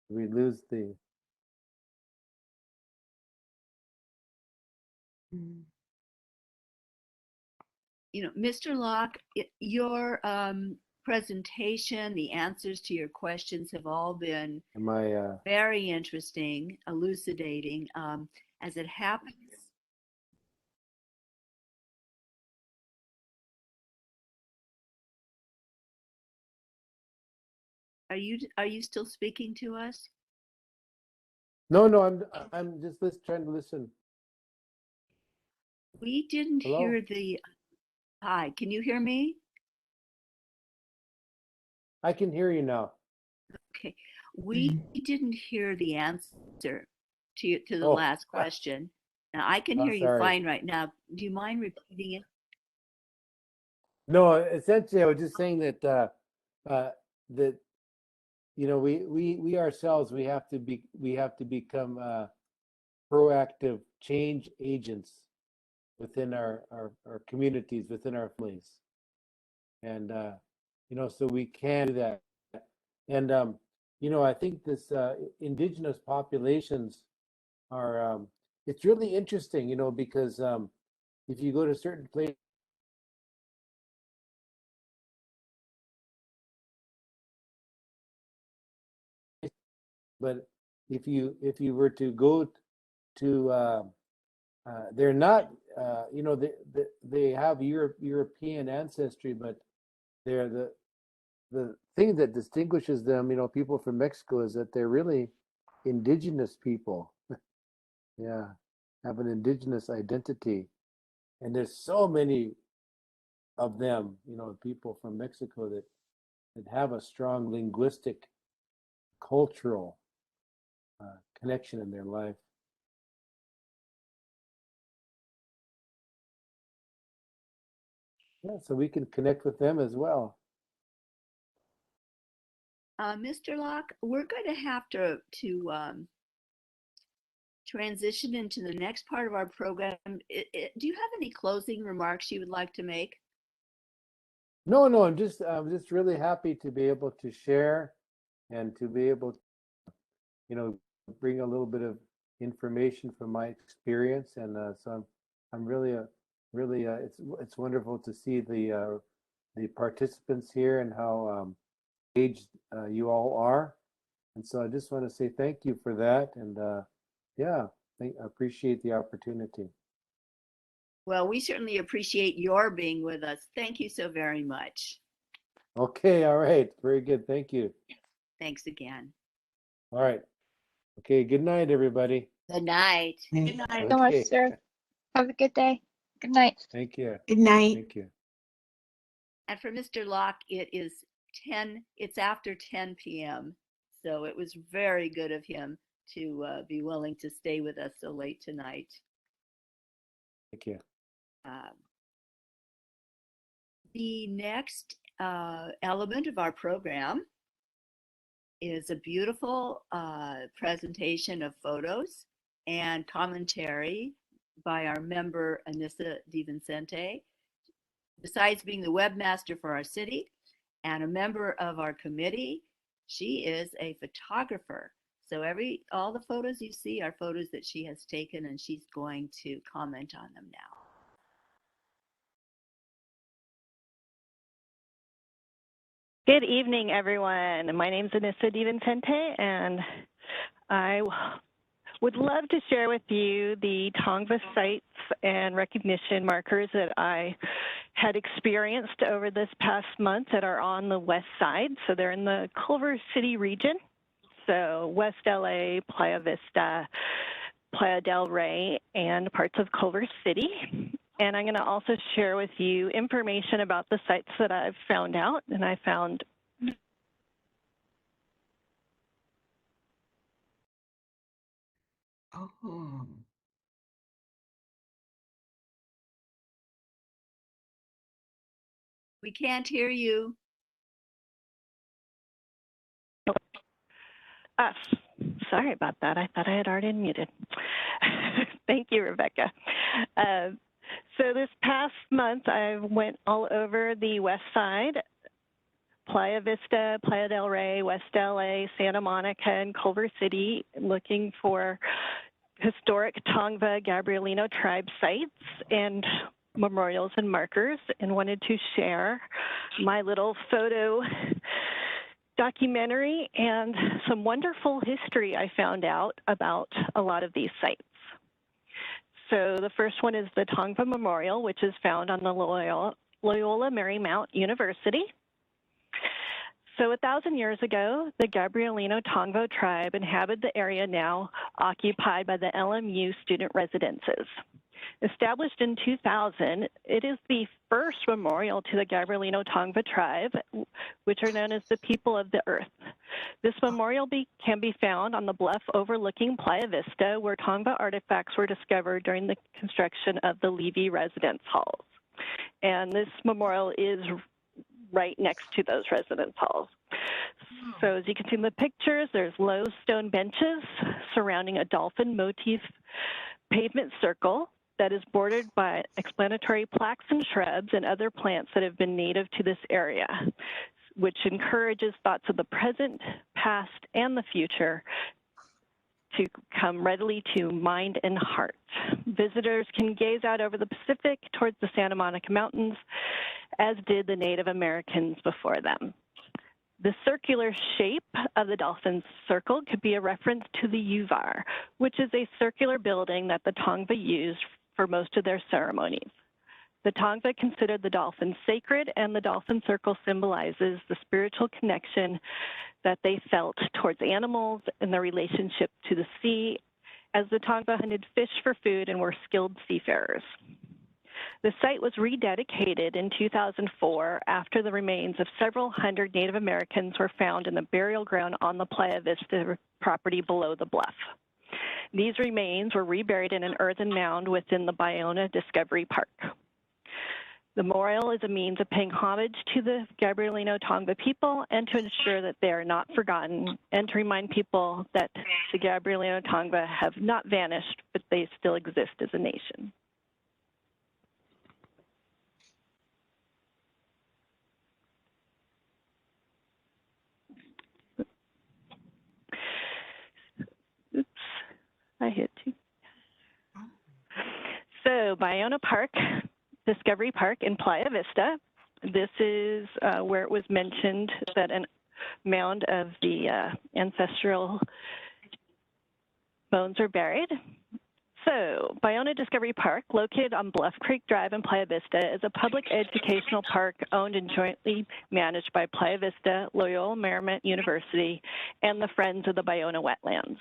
We lose the Mr. Locke, your presentation, the answers to your questions have all been very interesting, elucidating. As it happens, are you still speaking to us? No, I'm just trying to listen. We didn't hear the hi. Can you hear me? I can hear you now. Okay, we didn't hear the answer to the Oh. last question. Now I can hear you Sorry. fine right now. Do you mind repeating it? No, essentially, I was just saying that that we ourselves we have to become proactive change agents within our communities, within our families, and so we can do that. And I think this indigenous populations are it's really interesting, because if you go to certain places, but if you were to go to they're not they have European ancestry, but they're the thing that distinguishes them, people from Mexico, is that they're really indigenous people. Yeah, have an indigenous identity, and there's so many of them, people from Mexico that have a strong linguistic, cultural connection in their life. Yeah, so we can connect with them as well. Mr. Locke, we're going to have to transition into the next part of our program. Do you have any closing remarks you would like to make? No, I'm just really happy to be able to share and to be able to, bring a little bit of information from my experience, and so I'm really it's wonderful to see the participants here and how engaged you all are, and so I just want to say thank you for that, and yeah, I appreciate the opportunity. Well, we certainly appreciate your being with us. Thank you so very much. Okay, all right, very good, thank you. Thanks again. All right. Okay, good night, everybody. Good night. Good night. So much, sir. Have a good day. Good night. Thank you. Good night. Thank you. And for Mr. Locke, it's after 10 p.m. So it was very good of him to be willing to stay with us so late tonight. Thank you. The next element of our program is a beautiful presentation of photos and commentary by our member Anissa DiVincente. Besides being the webmaster for our city and a member of our committee, she is a photographer. So all the photos you see are photos that she has taken, and she's going to comment on them now. Good evening, everyone. My name is Anissa DiVincente, and I would love to share with you the Tongva sites and recognition markers that I had experienced over this past month that are on the west side. So they're in the Culver City region. So West LA, Playa Vista, Playa del Rey, and parts of Culver City. And I'm going to also share with you information about the sites that I've found out. And I found We can't hear you. Sorry about that. I thought I had already unmuted. Thank you, Rebecca. So this past month, I went all over the west side, Playa Vista, Playa del Rey, West LA, Santa Monica, and Culver City, looking for historic Tongva Gabriellino tribe sites and memorials and markers, and wanted to share my little photo documentary and some wonderful history I found out about a lot of these sites. So the first one is the Tongva Memorial, which is found on the Loyola Marymount University. So 1,000 years ago, the Gabriellino Tongva tribe inhabited the area now occupied by the LMU student residences. Established in 2000, it is the first memorial to the Gabriellino Tongva tribe, which are known as the people of the earth. This memorial can be found on the bluff overlooking Playa Vista, where Tongva artifacts were discovered during the construction of the Levy residence halls. And this memorial is right next to those residence halls. So as you can see in the pictures, there's low stone benches surrounding a dolphin motif pavement circle that is bordered by explanatory plaques and shrubs and other plants that have been native to this area, which encourages thoughts of the present, past, and the future to come readily to mind and heart. Visitors can gaze out over the Pacific towards the Santa Monica Mountains, as did the Native Americans before them. The circular shape of the dolphin circle could be a reference to the Uvar, which is a circular building that the Tongva used for most of their ceremonies. The Tongva considered the dolphin sacred, and the dolphin circle symbolizes the spiritual connection that they felt towards animals and their relationship to the sea, as the Tongva hunted fish for food and were skilled seafarers. The site was rededicated in 2004 after the remains of several hundred Native Americans were found in the burial ground on the Playa Vista property below the bluff. These remains were reburied in an earthen mound within the Biona Discovery Park. The memorial is a means of paying homage to the Gabriellino Tongva people and to ensure that they are not forgotten, and to remind people that the Gabriellino Tongva have not vanished, but they still exist as a nation. Oops, I hit you. So Biona Park, Discovery Park in Playa Vista. This is where it was mentioned that a mound of the ancestral bones are buried. So Biona Discovery Park, located on Bluff Creek Drive in Playa Vista, is a public educational park owned and jointly managed by Playa Vista, Loyola Marymount University, and the Friends of the Biona Wetlands.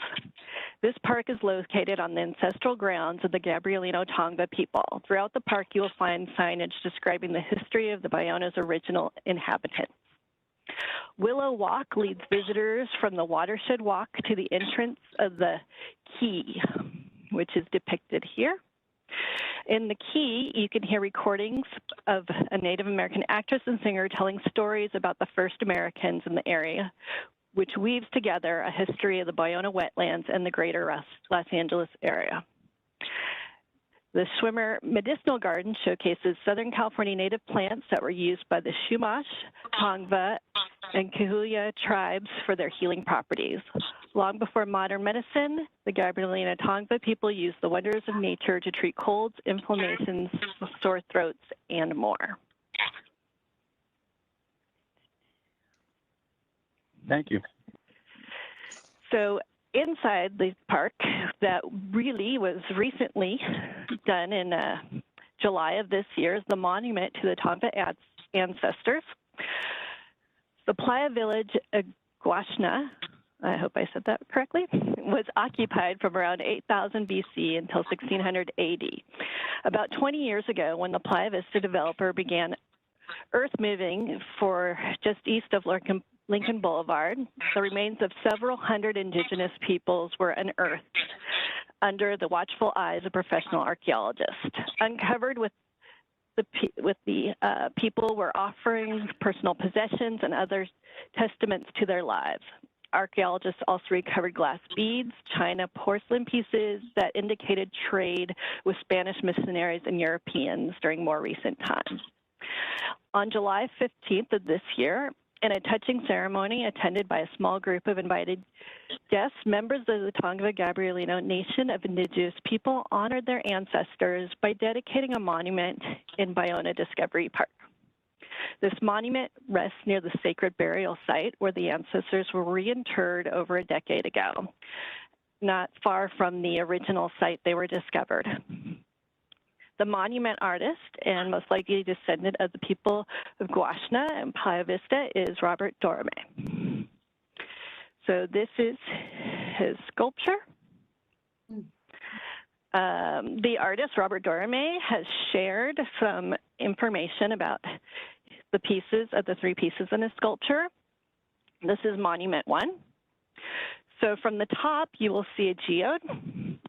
This park is located on the ancestral grounds of the Gabriellino Tongva people. Throughout the park, you will find signage describing the history of the Biona's original inhabitants. Willow Walk leads visitors from the Watershed Walk to the entrance of the Key, which is depicted here. In the Key, you can hear recordings of a Native American actress and singer telling stories about the first Americans in the area, which weaves together a history of the Biona wetlands and the greater Los Angeles area. The Schwimmer Medicinal Garden showcases Southern California native plants that were used by the Chumash, Tongva, and Cahuilla tribes for their healing properties. Long before modern medicine, the Gabriellino Tongva people used the wonders of nature to treat colds, inflammations, sore throats, and more. Thank you. So inside the park, that really was recently done in July of this year, is the monument to the Tongva ancestors. The Playa Village Guashna, I hope I said that correctly, was occupied from around 8000 BC until 1600 AD. About 20 years ago, when the Playa Vista developer began earth moving for just east of Lincoln Boulevard, the remains of several hundred indigenous peoples were unearthed under the watchful eyes of professional archaeologists. Uncovered with the people were offerings, personal possessions, and other testaments to their lives. Archaeologists also recovered glass beads, china, porcelain pieces that indicated trade with Spanish missionaries and Europeans during more recent times. On July 15th of this year, in a touching ceremony attended by a small group of invited guests, members of the Tongva Gabriellino Nation of Indigenous People honored their ancestors by dedicating a monument in Biona Discovery Park. This monument rests near the sacred burial site where the ancestors were reinterred over a decade ago, not far from the original site they were discovered. The monument artist and most likely descendant of the people of Guashna and Playa Vista is Robert Dorame. So this is his sculpture. The artist, Robert Dorame, has shared some information about the pieces of the three pieces in his sculpture. This is Monument 1. So from the top, you will see a geode.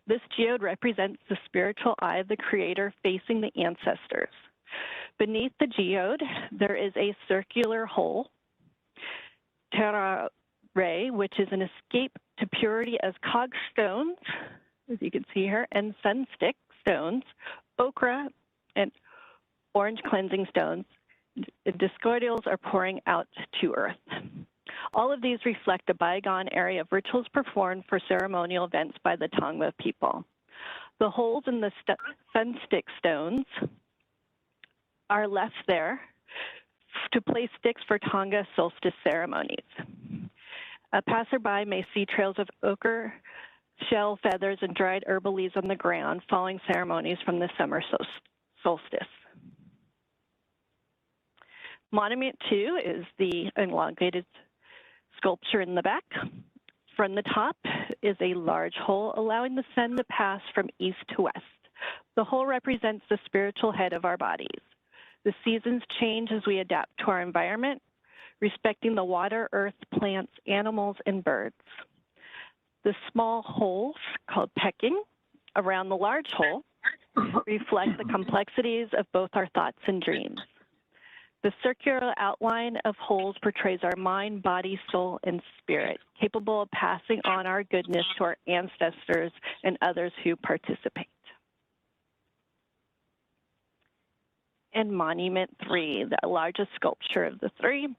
This geode represents the spiritual eye of the creator facing the ancestors. Beneath the geode, there is a circular hole, terra ray, which is an escape to purity as cog stones, as you can see here, and sunstick stones, ochre, and orange cleansing stones. Discordials are pouring out to earth. All of these reflect a bygone area of rituals performed for ceremonial events by the Tongva people. The holes in the sunstick stones are left there to place sticks for Tonga solstice ceremonies. A passerby may see trails of ochre, shell feathers, and dried herbal leaves on the ground following ceremonies from the summer solstice. Monument 2 is the elongated sculpture in the back. From the top is a large hole allowing the sun to pass from east to west. The hole represents the spiritual head of our bodies. The seasons change as we adapt to our environment, respecting the water, earth, plants, animals, and birds. The small holes, called pecking, around the large hole reflect the complexities of both our thoughts and dreams. The circular outline of holes portrays our mind, body, soul, and spirit, capable of passing on our goodness to our ancestors and others who participate. And Monument 3, the largest sculpture of the three.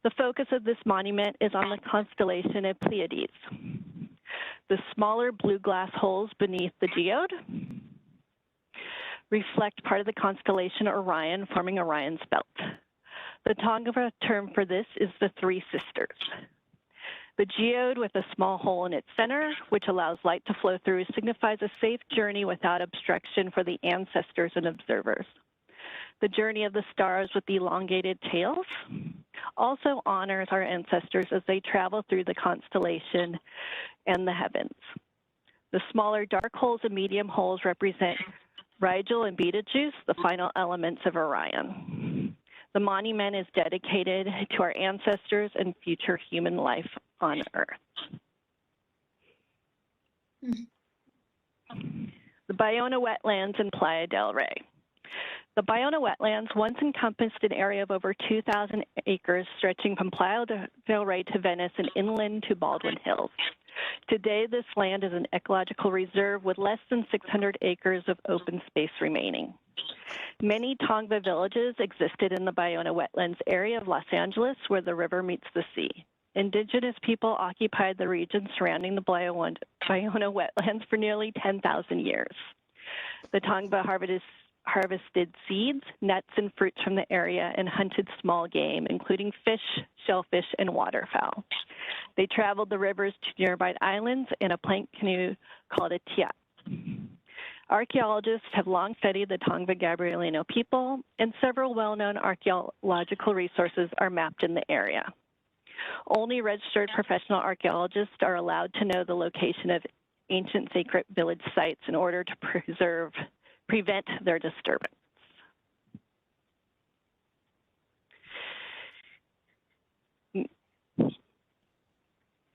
The focus of this monument is on the constellation of Pleiades. The smaller blue glass holes beneath the geode reflect part of the constellation Orion, forming Orion's belt. The Tongva term for this is the Three Sisters. The geode with a small hole in its center, which allows light to flow through, signifies a safe journey without obstruction for the ancestors and observers. The journey of the stars with the elongated tails also honors our ancestors as they travel through the constellation and the heavens. The smaller dark holes and medium holes represent Rigel and Betelgeuse, the final elements of Orion. The monument is dedicated to our ancestors and future human life on Earth. The Biona wetlands in Playa del Rey. The Biona wetlands once encompassed an area of over 2,000 acres stretching from Playa del Rey to Venice and inland to Baldwin Hills. Today, this land is an ecological reserve with less than 600 acres of open space remaining. Many Tongva villages existed in the Biona wetlands area of Los Angeles where the river meets the sea. Indigenous people occupied the region surrounding the Biona wetlands for nearly 10,000 years. The Tongva harvested seeds, nuts, and fruits from the area and hunted small game, including fish, shellfish, and waterfowl. They traveled the rivers to nearby islands in a plank canoe called a tiat. Archaeologists have long studied the Tongva Gabriellino people, and several well-known archaeological resources are mapped in the area. Only registered professional archaeologists are allowed to know the location of ancient sacred village sites in order to prevent their disturbance.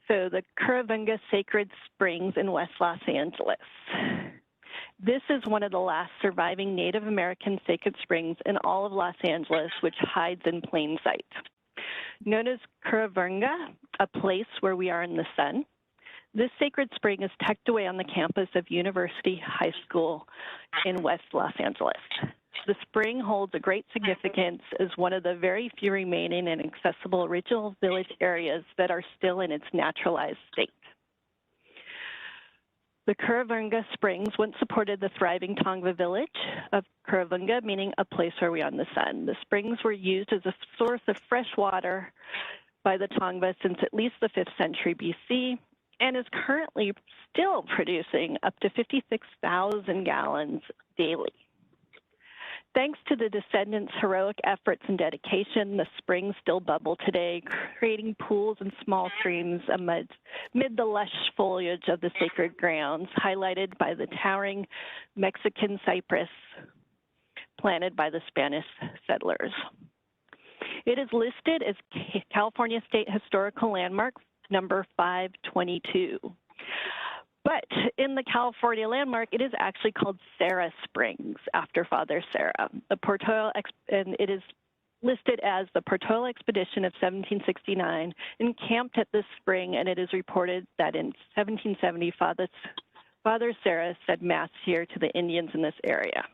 So the Kuravunga Sacred Springs in West Los Angeles. This is one of the last surviving Native American sacred springs in all of Los Angeles, which hides in plain sight. Known as Kuravunga, a place where we are in the sun, this sacred spring is tucked away on the campus of University High School in West Los Angeles. The spring holds a great significance as one of the very few remaining and accessible original village areas that are still in its naturalized state. The Kuravunga Springs once supported the thriving Tongva village of Kuravunga, meaning a place where we are in the sun. The springs were used as a source of fresh water by the Tongva since at least the 5th century BC, and is currently still producing up to 56,000 gallons daily. Thanks to the descendants' heroic efforts and dedication, the springs still bubble today, creating pools and small streams amid the lush foliage of the sacred grounds, highlighted by the towering Mexican cypress planted by the Spanish settlers. It is listed as California State Historical Landmark number 522. But in the California landmark, it is actually called Sarah Springs after Father Sarah. And it is listed as the Portola Expedition of 1769, encamped at this spring, and it is reported that in 1770, Father Sarah said mass here to the Indians in this area.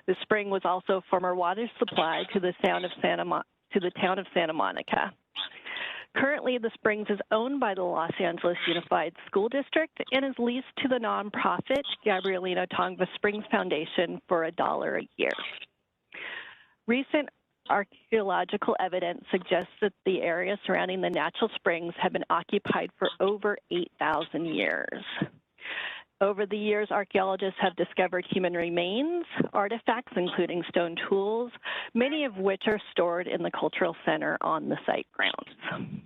The spring was also former water supply to the town of Santa Monica. Currently, the springs is owned by the Los Angeles Unified School District and is leased to the nonprofit Gabriellino Tongva Springs Foundation for $1 a year. Recent archaeological evidence suggests that the area surrounding the natural springs have been occupied for over 8,000 years. Over the years, archaeologists have discovered human remains, artifacts, including stone tools, many of which are stored in the cultural center on the site grounds.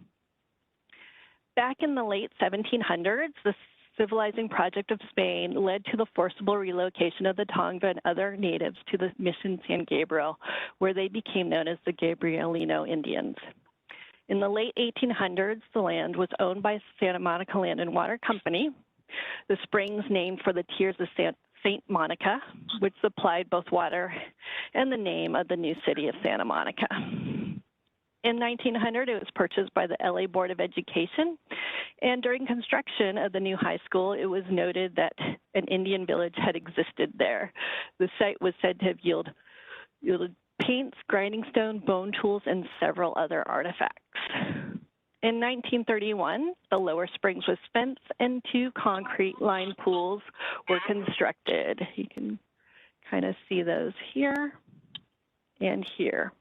Back in the late 1700s, the civilizing project of Spain led to the forcible relocation of the Tongva and other natives to the Mission San Gabriel, where they became known as the Gabriellino Indians. In the late 1800s, the land was owned by Santa Monica Land and Water Company. The springs named for the Tears of St. Monica, which supplied both water and the name of the new city of Santa Monica. In 1900, it was purchased by the LA Board of Education, and during construction of the new high school, it was noted that an Indian village had existed there. The site was said to have yielded paints, grinding stone, bone tools, and several other artifacts. In 1931, the lower springs was fenced and 2 concrete-lined pools were constructed. You can kind of see those here and here.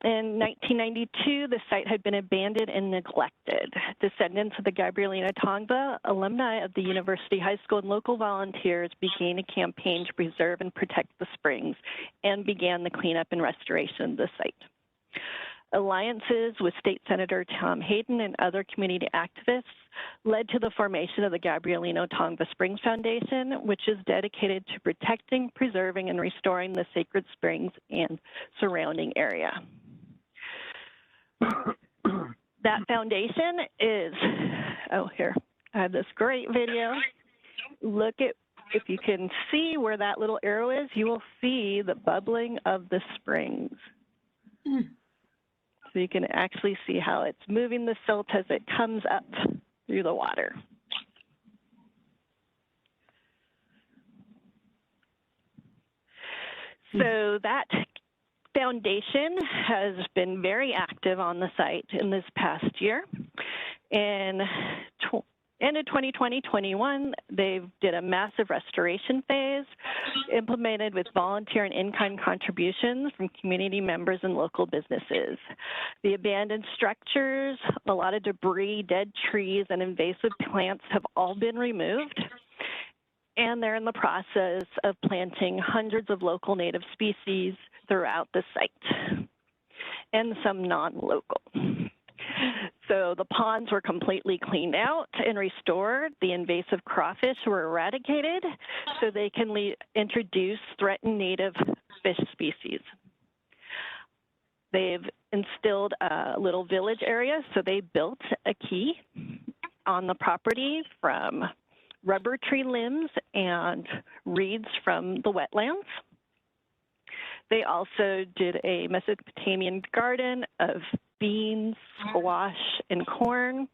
In 1992, the site had been abandoned and neglected. Descendants of the Gabriellino Tongva, alumni of the University High School, and local volunteers began a campaign to preserve and protect the springs and began the cleanup and restoration of the site. Alliances with State Senator Tom Hayden and other community activists led to the formation of the Gabriellino Tongva Springs Foundation, which is dedicated to protecting, preserving, and restoring the sacred springs and surrounding area. That foundation is, oh, here, I have this great video. Look at, if you can see where that little arrow is, you will see the bubbling of the springs. So you can actually see how it's moving the silt as it comes up through the water. So that foundation has been very active on the site in this past year. In end of 2020-21, they did a massive restoration phase implemented with volunteer and in-kind contributions from community members and local businesses. The abandoned structures, a lot of debris, dead trees, and invasive plants have all been removed. And they're in the process of planting hundreds of local native species throughout the site, and some non-local. So the ponds were completely cleaned out and restored. The invasive crawfish were eradicated so they can introduce threatened native fish species. They've instilled a little village area, so they built a quay on the property from rubber tree limbs and reeds from the wetlands. They also did a Mesopotamian garden of beans, squash, and corn.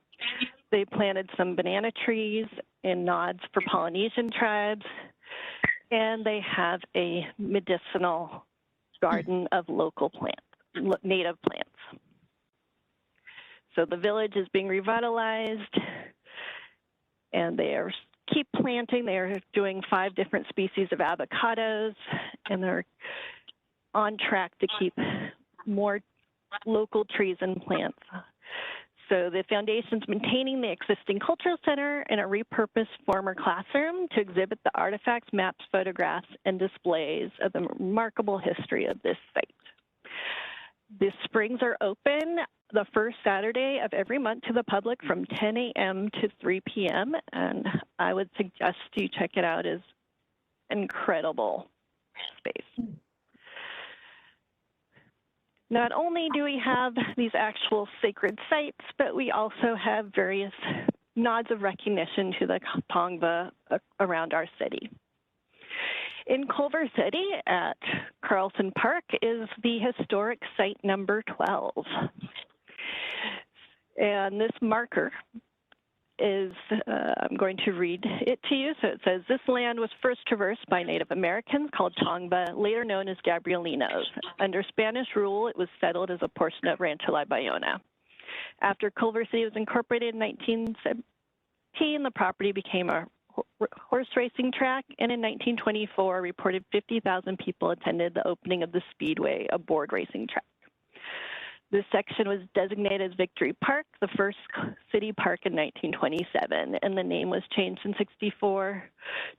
They planted some banana trees in nods for Polynesian tribes, and they have a medicinal garden of local plants, native plants. So the village is being revitalized, and they are keep planting. They are doing 5 different species of avocados, and they're on track to keep more local trees and plants. So the foundation's maintaining the existing cultural center in a repurposed former classroom to exhibit the artifacts, maps, photographs, and displays of the remarkable history of this site. The springs are open the first Saturday of every month to the public from 10 a.m. to 3 p.m. And I would suggest you check it out. It's incredible space. Not only do we have these actual sacred sites, but we also have various nods of recognition to the Tongva around our city. In Culver City at Carlson Park is the historic site number 12. And this marker is, I'm going to read it to you. So it says, this land was first traversed by Native Americans called Tongva, later known as Gabriellinos. Under Spanish rule, it was settled as a portion of Rancho La Biona. After Culver City was incorporated in 1917, the property became a horse racing track, and in 1924, reported 50,000 people attended the opening of the Speedway, a board racing track. This section was designated as Victory Park, the first city park in 1927, and the name was changed in '64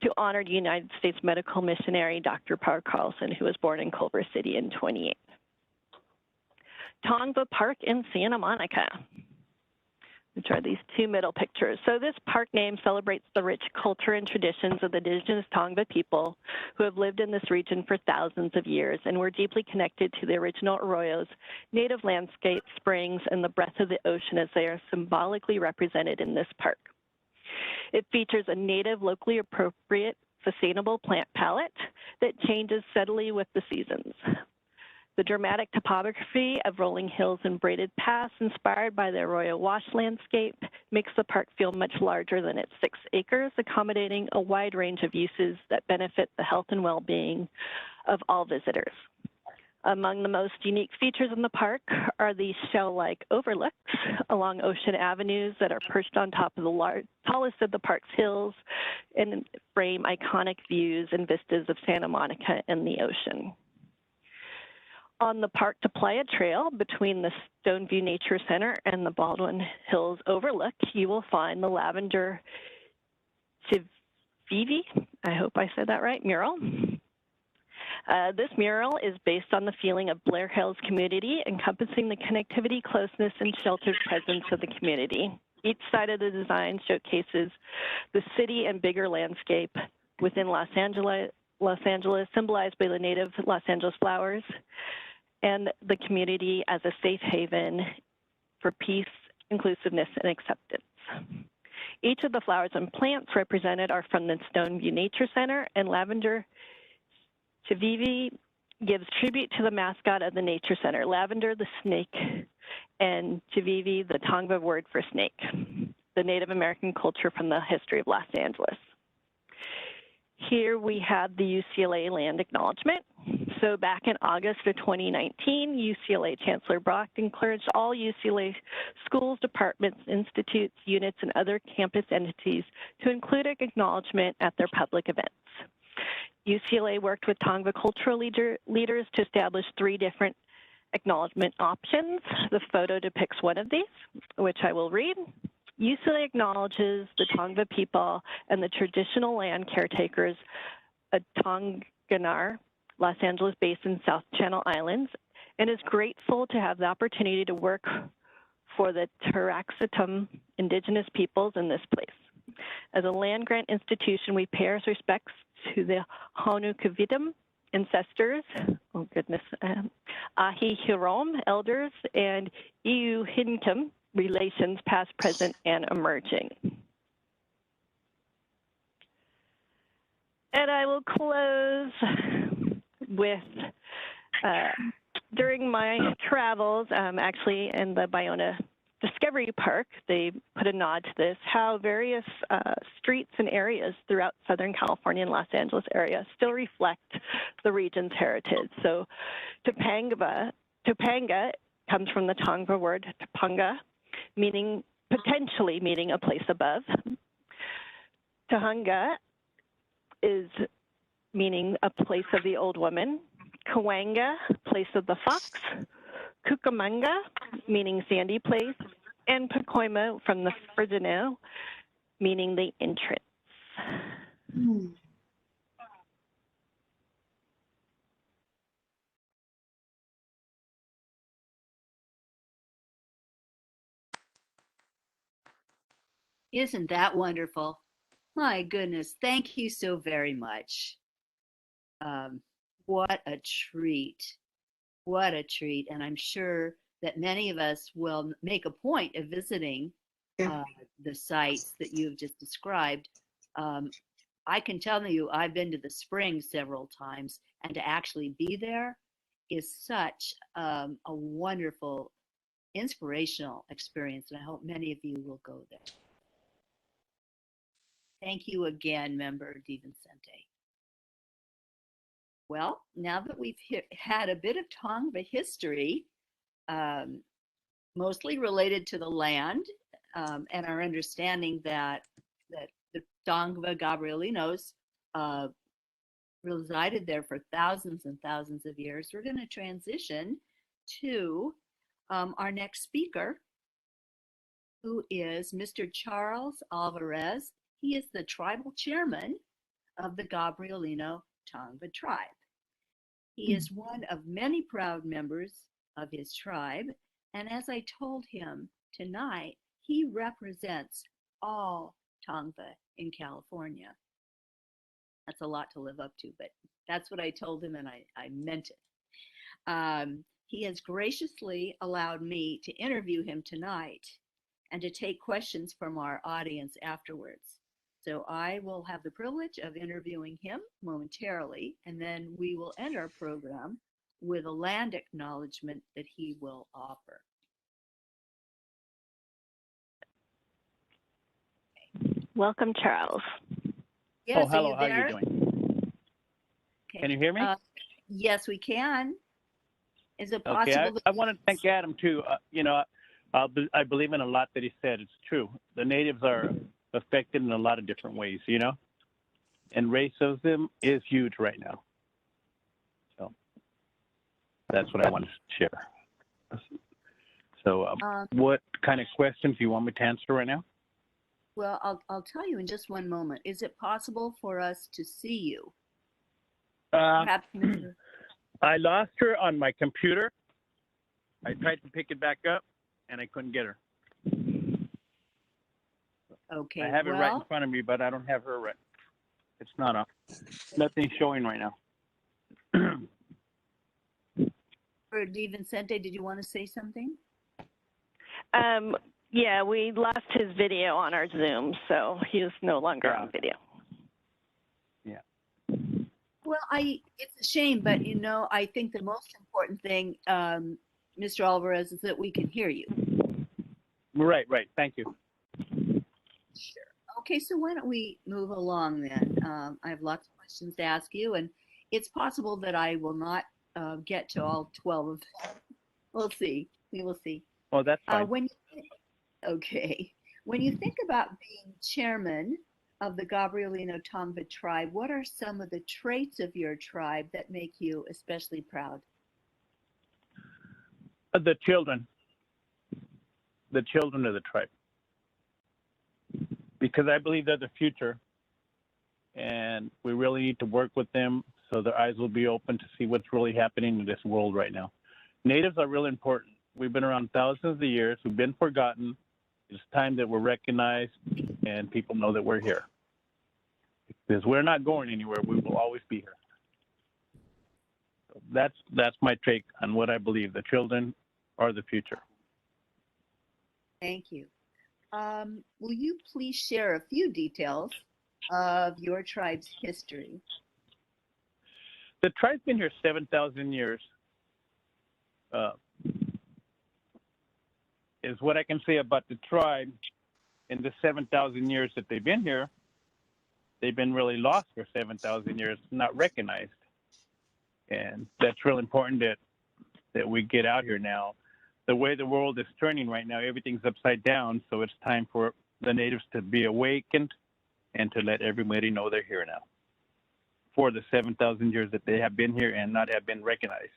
to honor United States medical missionary Dr. Paul Carlson, who was born in Culver City in '28. Tongva Park in Santa Monica, which are these two middle pictures. So this park name celebrates the rich culture and traditions of the indigenous Tongva people who have lived in this region for thousands of years and were deeply connected to the original arroyos, native landscape, springs, and the breadth of the ocean as they are symbolically represented in this park. It features a native, locally appropriate, sustainable plant palette that changes steadily with the seasons. The dramatic topography of rolling hills and braided paths inspired by the arroyo wash landscape makes the park feel much larger than its 6 acres, accommodating a wide range of uses that benefit the health and well-being of all visitors. Among the most unique features in the park are the shell-like overlooks along ocean avenues that are perched on top of the tallest of the park's hills and frame iconic views and vistas of Santa Monica and the ocean. On the Park to Playa Trail between the Stoneview Nature Center and the Baldwin Hills Overlook, you will find the Lavender Chivivi, I hope I said that right, mural. This mural is based on the feeling of Blair Hills community, encompassing the connectivity, closeness, and sheltered presence of the community. Each side of the design showcases the city and bigger landscape within Los Angeles, symbolized by the native Los Angeles flowers, and the community as a safe haven for peace, inclusiveness, and acceptance. Each of the flowers and plants represented are from the Stoneview Nature Center, and Lavender Chivivi gives tribute to the mascot of the Nature Center, Lavender the snake, and Chivivi the Tongva word for snake, the Native American culture from the history of Los Angeles. Here we have the UCLA land acknowledgement. So back in August of 2019, UCLA Chancellor Brock encouraged all UCLA schools, departments, institutes, units, and other campus entities to include an acknowledgement at their public events. UCLA worked with Tongva cultural leaders to establish 3 different acknowledgement options. The photo depicts one of these, which I will read. UCLA acknowledges the Tongva people and the traditional land caretakers of Tonganar, Los Angeles Basin, South Channel Islands, and is grateful to have the opportunity to work for the Taraxatum Indigenous peoples in this place. As a land grant institution, we pay our respects to the Honukavitum ancestors, oh goodness, Ahi Hirom elders, and Iu Hinkum relations past, present, and emerging. And I will close with, during my travels, actually in the Biona Discovery Park, they put a nod to this, how various streets and areas throughout Southern California and Los Angeles area still reflect the region's heritage. So Topanga comes from the Tongva word Topanga, meaning potentially meaning a place above. Tahunga is meaning a place of the old woman. Kawanga, place of the fox. Cucamonga, meaning sandy place. And Pacoima from the Ferdinand, meaning the entrance. Isn't that wonderful? My goodness, thank you so very much. What a treat. What a treat. And I'm sure that many of us will make a point of visiting the sites that you've just described. I can tell you, I've been to the Springs several times, and to actually be there is such a wonderful, inspirational experience, and I hope many of you will go there. Thank you again, Member DiVincente. Well, now that we've had a bit of Tongva history, mostly related to the land, and our understanding that the Tongva Gabriellinos resided there for thousands and thousands of years, we're going to transition to our next speaker, who is Mr. Charles Alvarez. He is the tribal chairman of the Gabriellino Tongva tribe. He is one of many proud members of his tribe, and as I told him tonight, he represents all Tongva in California. That's a lot to live up to, but that's what I told him, and I meant it. He has graciously allowed me to interview him tonight and to take questions from our audience afterwards. So I will have the privilege of interviewing him momentarily, and then we will end our program with a land acknowledgement that he will offer. Welcome, Charles. Yes, hello. How are there? you doing? Okay. Can you hear me? Yes, we can. Is it Okay. possible? I want to thank Adam too. I believe in a lot that he said. It's true. The natives are affected in a lot of different ways, and racism is huge right now. So that's what I wanted to share. So what kind of questions do you want me to answer right now? Well, I'll tell you in just one moment. Is it possible for us to see you? I lost her on my computer. I tried to pick it back up, and I couldn't get her. Okay. I have it right in front of me, but I don't have her right. It's not up. Nothing's showing right now. For DiVincente, did you want to say something? Yeah, we lost his video on our Zoom, so he's no longer on video. Yeah. Well, it's a shame, but I think the most important thing, Mr. Alvarez, is that we can hear you. Right. Thank you. Sure. Okay, so why don't we move along then? I have lots of questions to ask you, and it's possible that I will not get to all 12 of them. We'll see. We will see. Oh, that's fine. When you think about being chairman of the Gabriellino Tongva tribe, what are some of the traits of your tribe that make you especially proud? The children of the tribe. Because I believe they're the future, and we really need to work with them so their eyes will be open to see what's really happening in this world right now. Natives are really important. We've been around thousands of years. We've been forgotten. It's time that we're recognized and people know that we're here. Because we're not going anywhere. We will always be here. So that's my take on what I believe. The children are the future. Thank you. Will you please share a few details of your tribe's history? The tribe's been here 7,000 years. Is what I can say about the tribe. In the 7,000 years that they've been here, they've been really lost for 7,000 years, not recognized. And that's real important that we get out here now. The way the world is turning right now, everything's upside down. So it's time for the natives to be awakened and to let everybody know they're here now for the 7,000 years that they have been here and not have been recognized.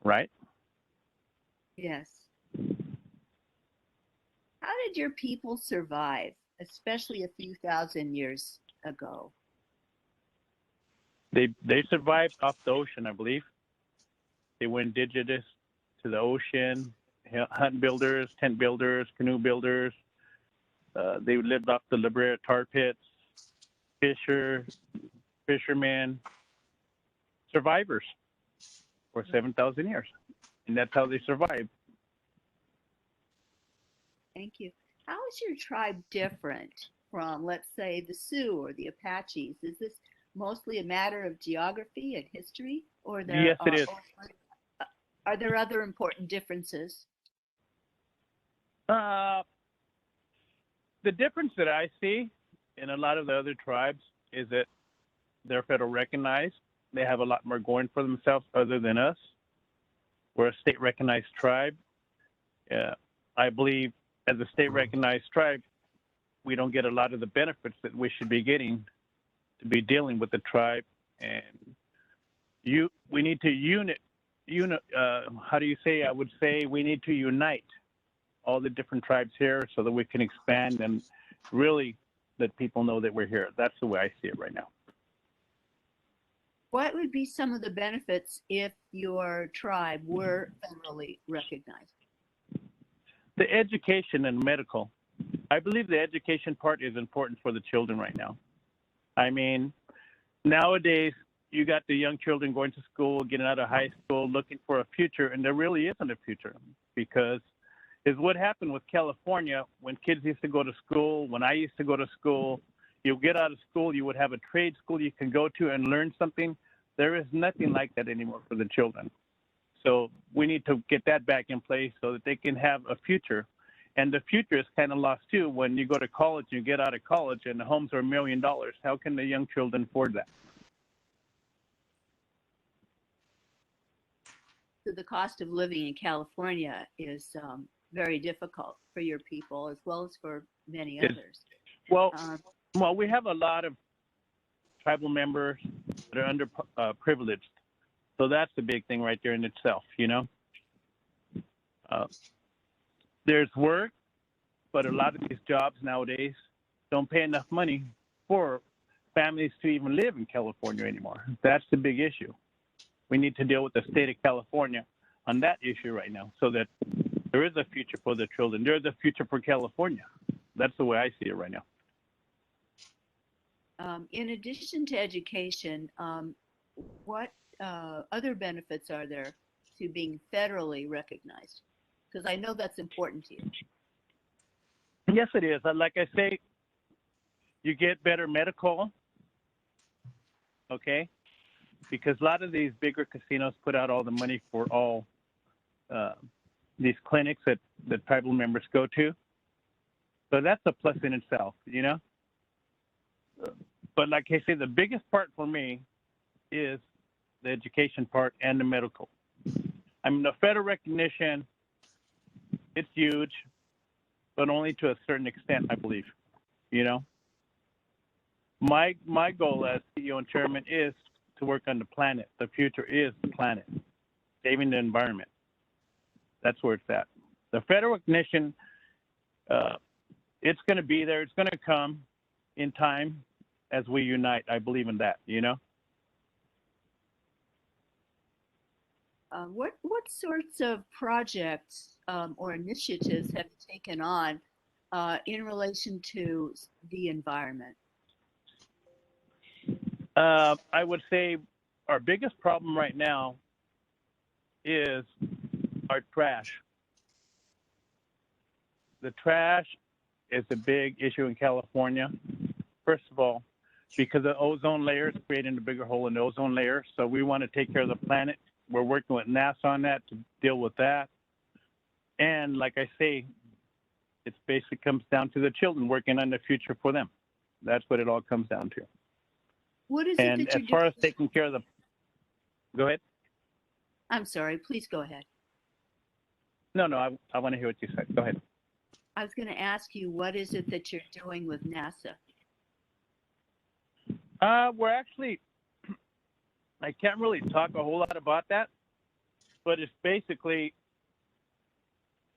Right? Yes. How did your people survive, especially a few thousand years ago? They survived off the ocean, I believe. They were indigenous to the ocean, hut builders, tent builders, canoe builders. They lived off the Libera tar pits, fishermen, survivors for 7,000 years. And that's how they survived. Thank you. how is your tribe different from, let's say, the Sioux or the Apaches? Is this mostly a matter of geography and history, or Yes, it is. are there other important differences? The difference that I see in a lot of the other tribes is that they're federal recognized. They have a lot more going for themselves other than us. We're a state recognized tribe. I believe as a state recognized tribe, we don't get a lot of the benefits that we should be getting to be dealing with the tribe. And we need to how do you say? I would say we need to unite all the different tribes here so that we can expand and really let people know that we're here. That's the way I see it right now. What would be some of the benefits if your tribe were federally recognized? The education and medical. I believe the education part is important for the children right now. I mean, nowadays, you got the young children going to school, getting out of high school, looking for a future, and there really isn't a future because is what happened with California when kids used to go to school, when I used to go to school. You get out of school, you would have a trade school you can go to and learn something. There is nothing like that anymore for the children. So we need to get that back in place so that they can have a future. And the future is kind of lost too. When you go to college, you get out of college and the homes are $1 million. How can the young children afford that? So the cost of living in California is very difficult for your people as well as for many others. Well, we have a lot of tribal members that are underprivileged. So that's the big thing right there in itself, you know. There's work, but a lot of these jobs nowadays don't pay enough money for families to even live in California anymore. That's the big issue. We need to deal with the state of California on that issue right now so that there is a future for the children. There is a future for California. That's the way I see it right now. In addition to education, what other benefits are there to being federally recognized? Because I know that's important to you. Yes, it is. Like I say, you get better medical, okay? Because a lot of these bigger casinos put out all the money for all these clinics that tribal members go to. So that's a plus in itself, you know? But like I say, the biggest part for me is the education part and the medical. I mean, the federal recognition, it's huge, but only to a certain extent, I believe, you know? My goal as CEO and chairman is to work on the planet. The future is the planet, saving the environment. That's where it's at. The federal recognition, it's going to be there. It's going to come in time as we unite. I believe in that, you know? What sorts of projects or initiatives have you taken on in relation to the environment? I would say our biggest problem right now is our trash. The trash is a big issue in California. First of all, because the ozone layer is creating a bigger hole in the ozone layer. So we want to take care of the planet. We're working with NASA on that to deal with that. And like I say, it basically comes down to the children, working on the future for them. That's what it all comes down to. What is and it that as far as taking care of the, go ahead. I'm sorry, please go ahead. No, I want to hear what you said. Go ahead. I was going to ask you, what is it that you're doing with NASA? We're actually, I can't really talk a whole lot about that, but it's basically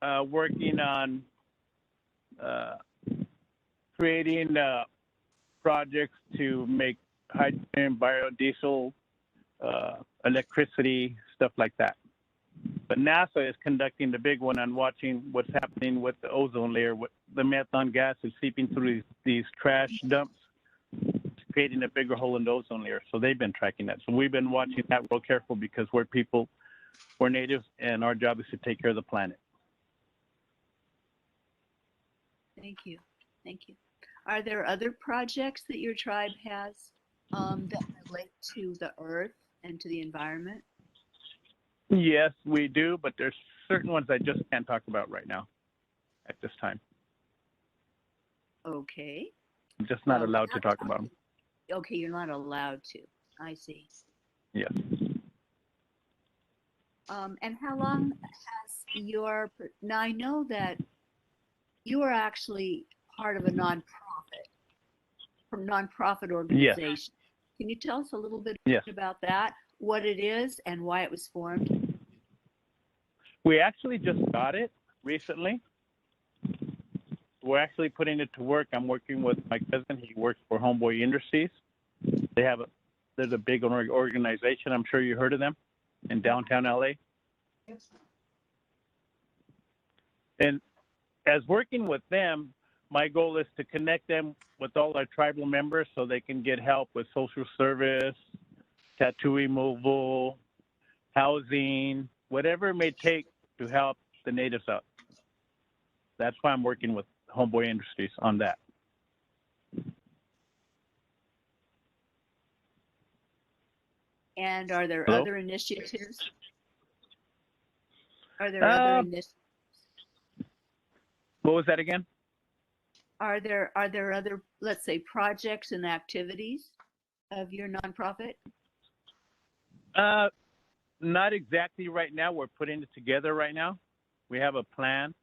working on creating projects to make hydrogen, biodiesel, electricity, stuff like that. But NASA is conducting the big one on watching what's happening with the ozone layer. What the methane gas is seeping through these trash dumps, creating a bigger hole in the ozone layer. So they've been tracking that. So we've been watching that real careful because we're people, we're natives, and our job is to take care of the planet. Thank you. Thank you. Are there other projects that your tribe has that relate to the earth and to the environment? Yes, we do, but there's certain ones I just can't talk about right now at this time. Okay. I'm just not Well, allowed to talk about them. Okay, you're not allowed to. I see. Yes. And how long has your, now I know that you are actually part of a nonprofit organization. Can you tell us a little bit about that, what it is and why it was formed? We actually just got it recently. We're actually putting it to work. I'm working with my cousin. He works for Homeboy Industries. There's a big organization. I'm sure you heard of them in downtown LA. And as working with them, my goal is to connect them with all our tribal members so they can get help with social service, tattoo removal, housing, whatever it may take to help the natives out. That's why I'm working with Homeboy Industries on that. And are there Hello? other initiatives? Are there other initiatives? What was that again? Are there other, let's say, projects and activities of your nonprofit? Not exactly right now. We're putting it together right now. We have a plan,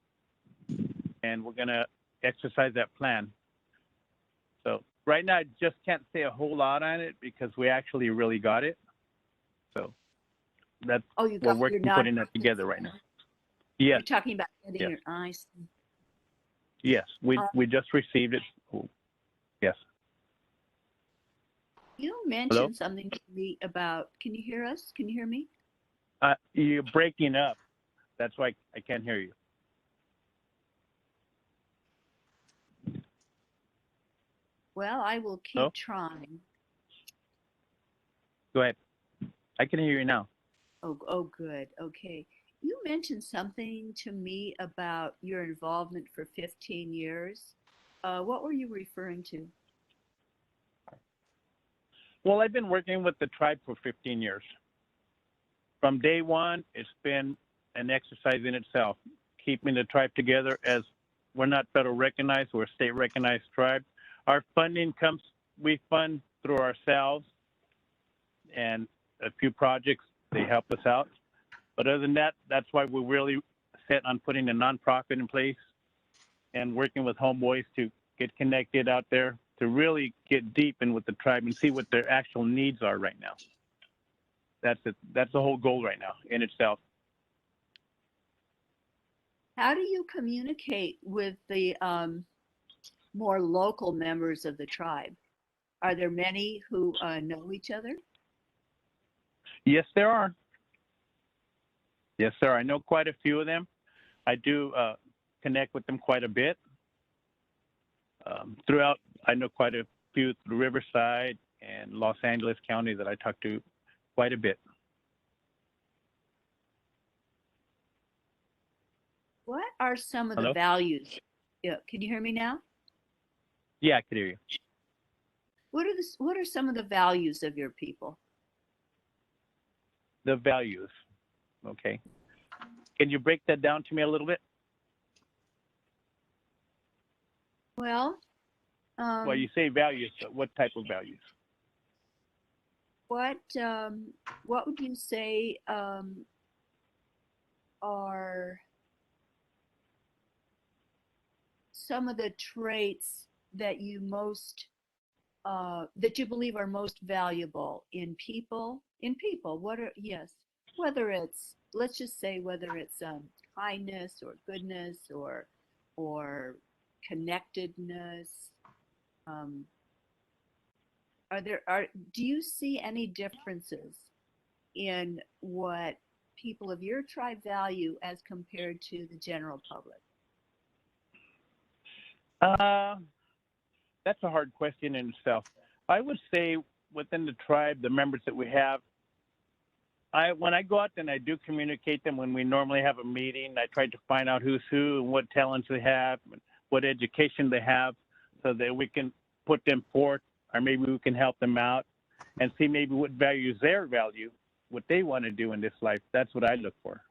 and we're going to exercise that plan. So right now, I just can't say a whole lot on it because we actually really got it. So that's we're working putting that together right now. Yes. You're talking about getting your eyes. Yes, we just received it. Yes. You mentioned something to me about, can you hear us? Can you hear me? You're breaking up. That's why I can't hear you. Well, I will keep trying. Go ahead. I can hear you now. Oh, good. Okay. You mentioned something to me about your involvement for 15 years. What were you referring to? Well, I've been working with the tribe for 15 years. From day one, it's been an exercise in itself, keeping the tribe together. As we're not federal recognized, we're a state recognized tribe. Our funding we fund through ourselves and a few projects, they help us out. But other than that, that's why we're really set on putting a nonprofit in place and working with homeboys to get connected out there to really get deep in with the tribe and see what their actual needs are right now. That's it. That's the whole goal right now in itself. How do you communicate with the more local members of the tribe? Are there many who know each other? Yes, there are. Yes, sir. I know quite a few of them. I do connect with them quite a bit. Throughout, I know quite a few through Riverside and Los Angeles County that I talk to quite a bit. What are some of Hello? the values? Yeah, can you hear me now? Yeah, I can hear you. What are some of the values of your people? The values. Okay. Can you break that down to me a little bit? Well, Well, you say values, but what type of values? what would you say are some of the traits that you most that you believe are most valuable in people? What are, whether it's, let's just say, whether it's kindness or goodness or connectedness. Do you see any differences in what people of your tribe value as compared to the general public? That's a hard question in itself. I would say within the tribe, the members that we have, when I go out and I do communicate them when we normally have a meeting, I try to find out who's who and what talents they have. what education they have, so that we can put them forth, or maybe we can help them out and see maybe what values their value, what they want to do in this life. That's what I look for,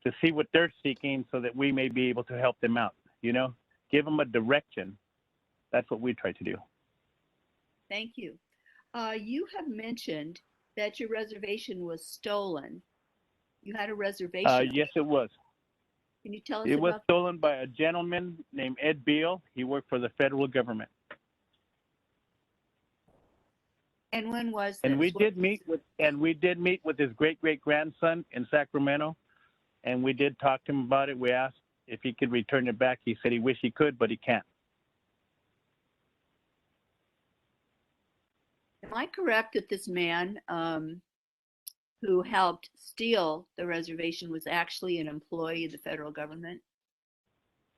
to see what they're seeking so that we may be able to help them out, you know, give them a direction. That's what we try to do. Thank you. You have mentioned that your reservation was stolen. You had a reservation. Yes, it was. Can you tell us It was about stolen by a gentleman named Ed Beal. He worked for the federal government. and when was this? And we did meet with his great-great-grandson in Sacramento, and we did talk to him about it. We asked if he could return it back. He said he wished he could, but he can't. Am I correct that this man who helped steal the reservation was actually an employee of the federal government?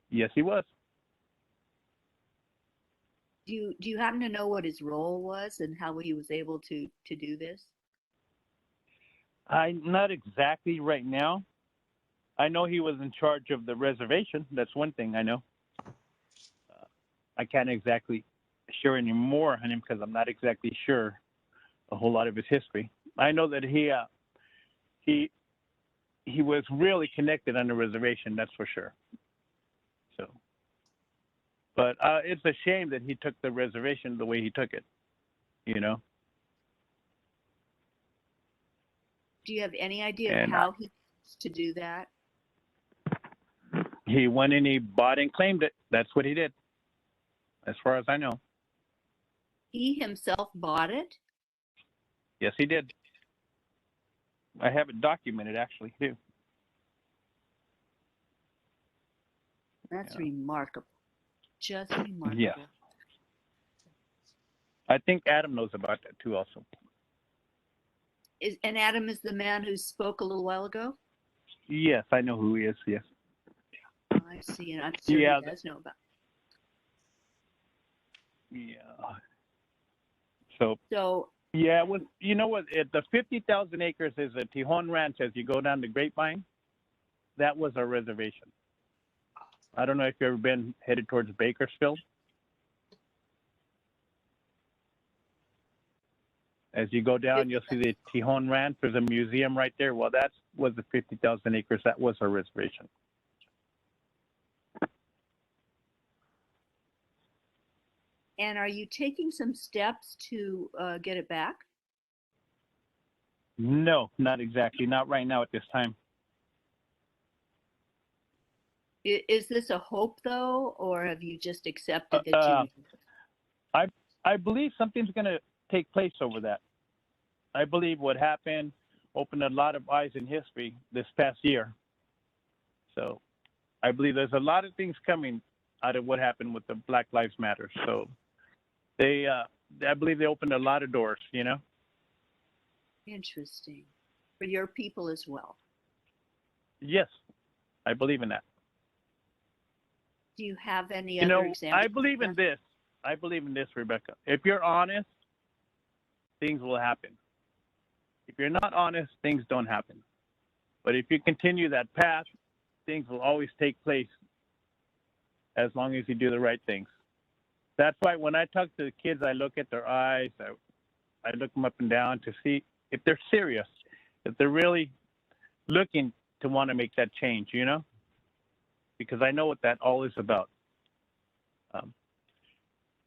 Yes, he was. Do you happen to know what his role was and how he was able to do this? Not exactly right now. I know he was in charge of the reservation. That's one thing I know. I can't exactly share any more on him because I'm not exactly sure a whole lot of his history. I know that he was really connected on the reservation, that's for sure. So, but it's a shame that he took the reservation the way he took it, you know. Do you have any idea of And, how he used to do that? He went and he bought and claimed it. That's what he did, as far as I know. He himself bought it? Yes, he did. I have it documented, actually, too. That's remarkable. Just remarkable. Yeah. I think Adam knows about that, too, also. And Adam is the man who spoke a little while ago? Yes, I know who he is, yes. I see, and I'm sure Yeah, he does know about it. Yeah. So yeah, well, you know what? The 50,000 acres is a Tijon Ranch as you go down the Grapevine. That was our reservation. I don't know if you've ever been headed towards Bakersfield. As you go down, you'll see the Tijon Ranch. There's a museum right there. Well, that was the 50,000 acres. That was our reservation. And are you taking some steps to get it back? No, not exactly. Not right now at this time. Is this a hope, though, or have you just accepted that you... I believe something's going to take place over that. I believe what happened opened a lot of eyes in history this past year. So I believe there's a lot of things coming out of what happened with the Black Lives Matter. So I believe they opened a lot of doors, you know? Interesting. For your people as well. Yes, I believe in that. Do you have any You other know, examples? I believe in this. I believe in this, Rebecca. If you're honest, things will happen. If you're not honest, things don't happen. But if you continue that path, things will always take place as long as you do the right things. That's why when I talk to the kids, I look at their eyes. I look them up and down to see if they're serious, if they're really looking to want to make that change, you know? Because I know what that all is about.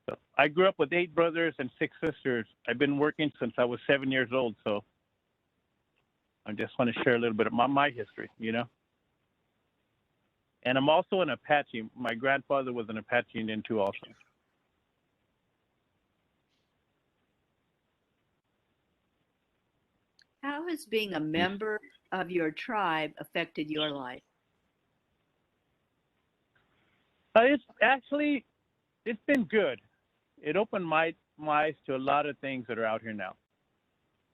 So I grew up with 8 brothers and 6 sisters. I've been working since I was 7 years old, so I just want to share a little bit of my history, you know? And I'm also an Apache. My grandfather was an Apache Indian too also. How has being a member of your tribe affected your life? It's been good. It opened my eyes to a lot of things that are out here now.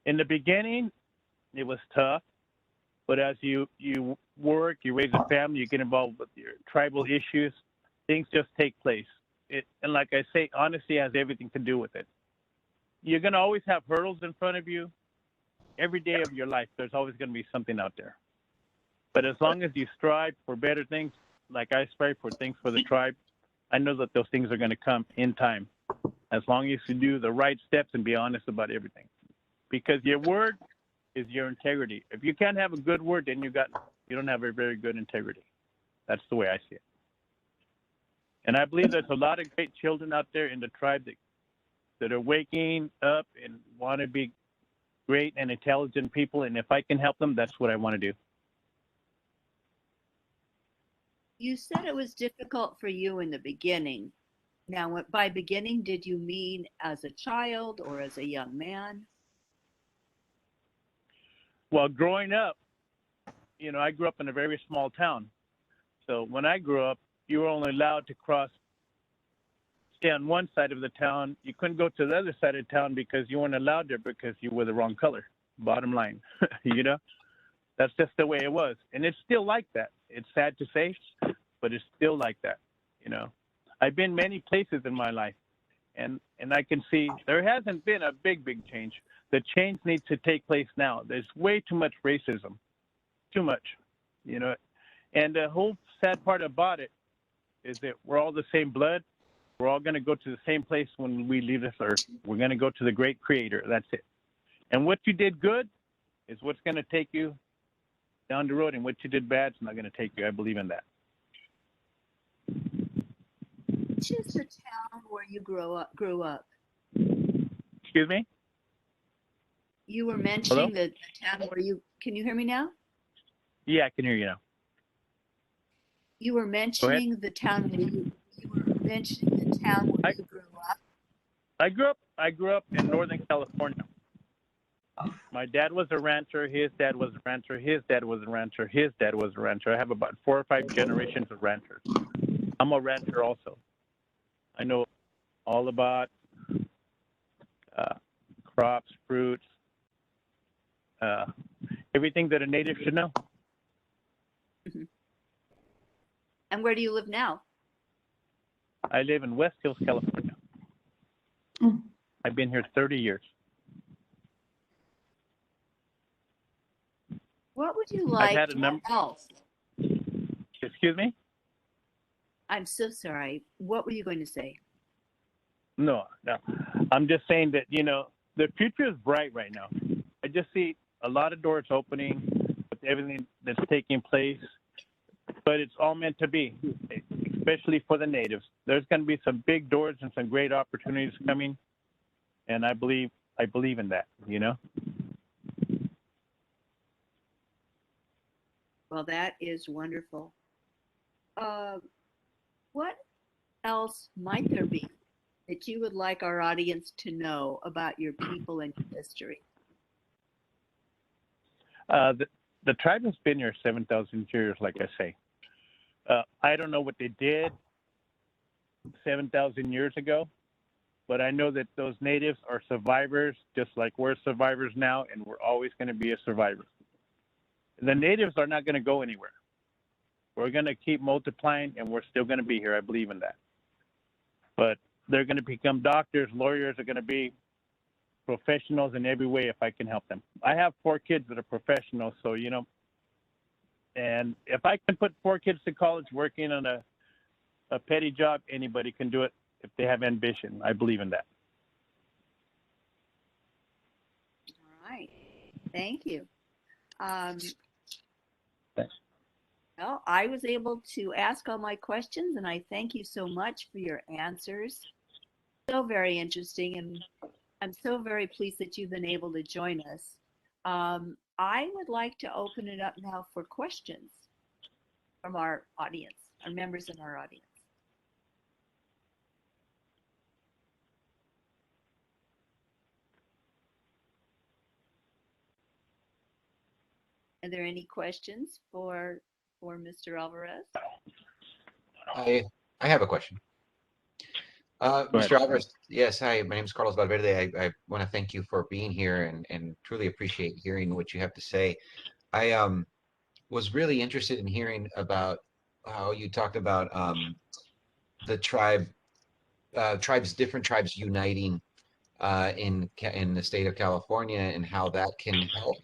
In the beginning, it was tough, but as you work, you raise a family, you get involved with your tribal issues, things just take place. And like I say, honesty has everything to do with it. You're going to always have hurdles in front of you. Every day of your life, there's always going to be something out there. But as long as you strive for better things, like I strive for things for the tribe, I know that those things are going to come in time, as long as you do the right steps and be honest about everything. Because your word is your integrity. If you can't have a good word, then you don't have a very good integrity. That's the way I see it. And I believe there's a lot of great children out there in the tribe that are waking up and want to be great and intelligent people. And if I can help them, that's what I want to do. You said it was difficult for you in the beginning. Now, by beginning, did you mean as a child or as a young man? Well, growing up, I grew up in a very small town. So when I grew up, you were only allowed to stay on one side of the town. You couldn't go to the other side of town because you weren't allowed there because you were the wrong color. Bottom line, that's just the way it was. And it's still like that. It's sad to say, but it's still like that. I've been many places in my life, and I can see there hasn't been a big change. The change needs to take place now. There's way too much racism, too much, and the whole sad part about it is that we're all the same blood. We're all going to go to the same place when we leave this earth. We're going to go to the great creator. That's it. And what you did good is what's going to take you down the road, and what you did bad is not going to take you. I believe in that. Which is the town where you grew up? Excuse me? You were mentioning the town where can you hear me now? Yeah, I can hear you now. You were mentioning the town where you were mentioning the town where you grew up. I grew up in Northern California. My dad was a rancher. His dad was a rancher. His dad was a rancher. His dad was a rancher. I have about 4 or 5 generations of ranchers. I'm a rancher also. I know all about crops, fruits, everything that a native should know. Mm-hmm. And where do you live now? I live in West Hills, California. I've been here 30 years. What would you like else? Excuse me? I'm so sorry. What were you going to say? No. I'm just saying that, the future is bright right now. I just see a lot of doors opening with everything that's taking place, but it's all meant to be, especially for the natives. There's going to be some big doors and some great opportunities coming, and I believe in that, Well, that is wonderful. What else might there be that you would like our audience to know about your people and your history? The tribe has been here 7,000 years, like I say. I don't know what they did 7,000 years ago, but I know that those natives are survivors, just like we're survivors now, and we're always going to be a survivor. The natives are not going to go anywhere. We're going to keep multiplying, and we're still going to be here. I believe in that. But they're going to become doctors, lawyers, are going to be professionals in every way if I can help them. I have 4 kids that are professionals, so, and if I can put 4 kids to college working on a petty job, anybody can do it if they have ambition. I believe in that. All right. Thank you. Thanks. Well, I was able to ask all my questions, and I thank you so much for your answers. So very interesting, and I'm so very pleased that you've been able to join us. I would like to open it up now for questions from our audience, our members in our audience. Are there any questions for Mr. Alvarez? I have a question. Mr. Alvarez, yes, hi, my name is Carlos Valverde. I want to thank you for being here and truly appreciate hearing what you have to say. I was really interested in hearing about how you talked about the different tribes uniting in the state of California, and how that can help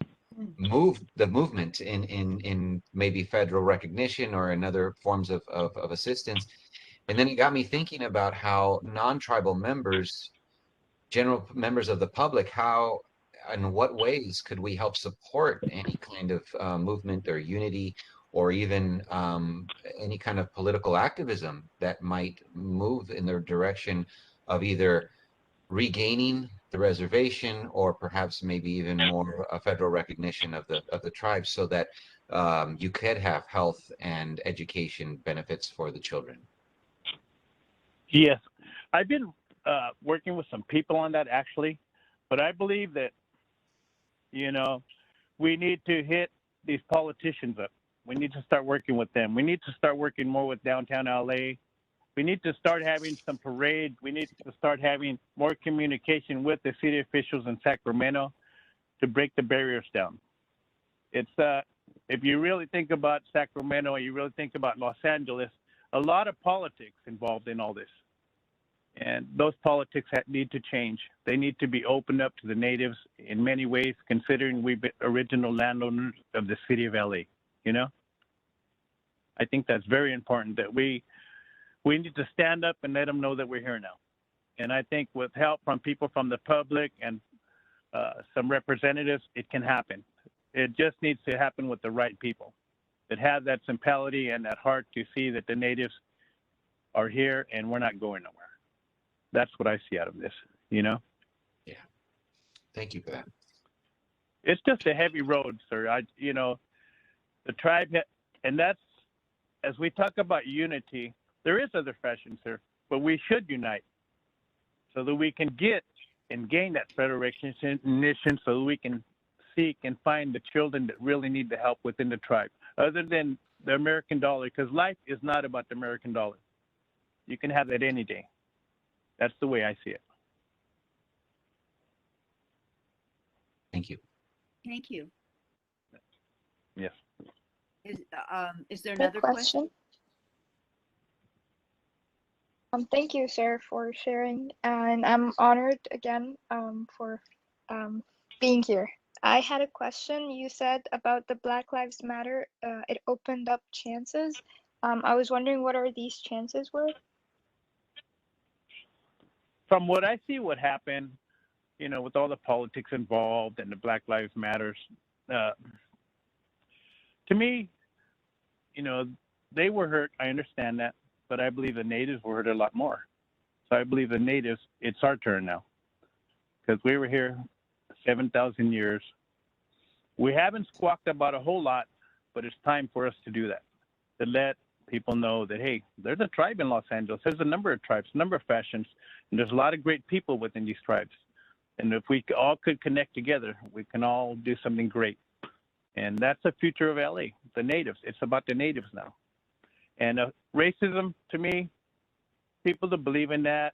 move the movement in maybe federal recognition or in other forms of assistance. And then it got me thinking about how non-tribal members, general members of the public, how in what ways could we help support any kind of movement or unity, or even any kind of political activism that might move in the direction of either regaining the reservation, or perhaps maybe even more a federal recognition of the tribes, so that you could have health and education benefits for the children. Yes, I've been working with some people on that actually, but I believe that, you know, we need to hit these politicians up. We need to start working with them. We need to start working more with downtown LA. We need to start having some parades. We need to start having more communication with the city officials in Sacramento to break the barriers down. It's if you really think about Sacramento, you really think about Los Angeles, a lot of politics involved in all this. And those politics need to change. They need to be opened up to the natives in many ways, considering we've been original landowners of the city of LA, you know? I think that's very important, that we need to stand up and let them know that we're here now. And I think with help from people from the public and some representatives, it can happen. It just needs to happen with the right people that have that simplicity and that heart to see that the natives are here and we're not going nowhere. That's what I see out of this, you know? Yeah. Thank you for that. It's just a heavy road, sir. You know, the tribe, and that's, as we talk about unity, there is other fashions, sir, but we should unite so that we can get and gain that federal recognition, so that we can seek and find the children that really need the help within the tribe, other than the American dollar, because life is not about the American dollar. You can have that any day. That's the way I see it. Thank you. Thank you. Yes. Is there Good another question? Thank you, sir, for sharing, and I'm honored again for being here. I had a question. You said about the Black Lives Matter, it opened up chances. I was wondering what are these chances were? From what I see, what happened, you know, with all the politics involved and the Black Lives Matters, to me, you know, they were hurt. I understand that, but I believe the natives were hurt a lot more. So I believe the natives, it's our turn now, because we were here 7,000 years. We haven't squawked about a whole lot, but it's time for us to do that, to let people know that, hey, there's a tribe in Los Angeles. There's a number of tribes, a number of fashions, and there's a lot of great people within these tribes. And if we all could connect together, we can all do something great. And that's the future of LA, the natives. It's about the natives now. And racism, to me, people that believe in that,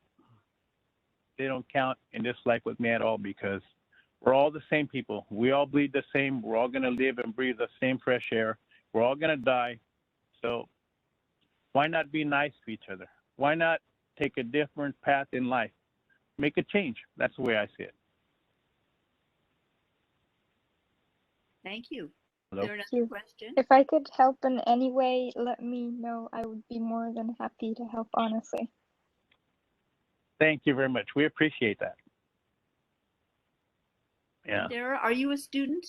they don't count in this life with me at all, because we're all the same people. We all bleed the same. We're all going to live and breathe the same fresh air. We're all going to die. So why not be nice to each other? Why not take a different path in life? Make a change. That's the way I see it. Thank you. Hello? Is there another question? If I could help in any way, let me know. I would be more than happy to help, honestly. Thank you very much. We appreciate that. Yeah. Sarah, are you a student?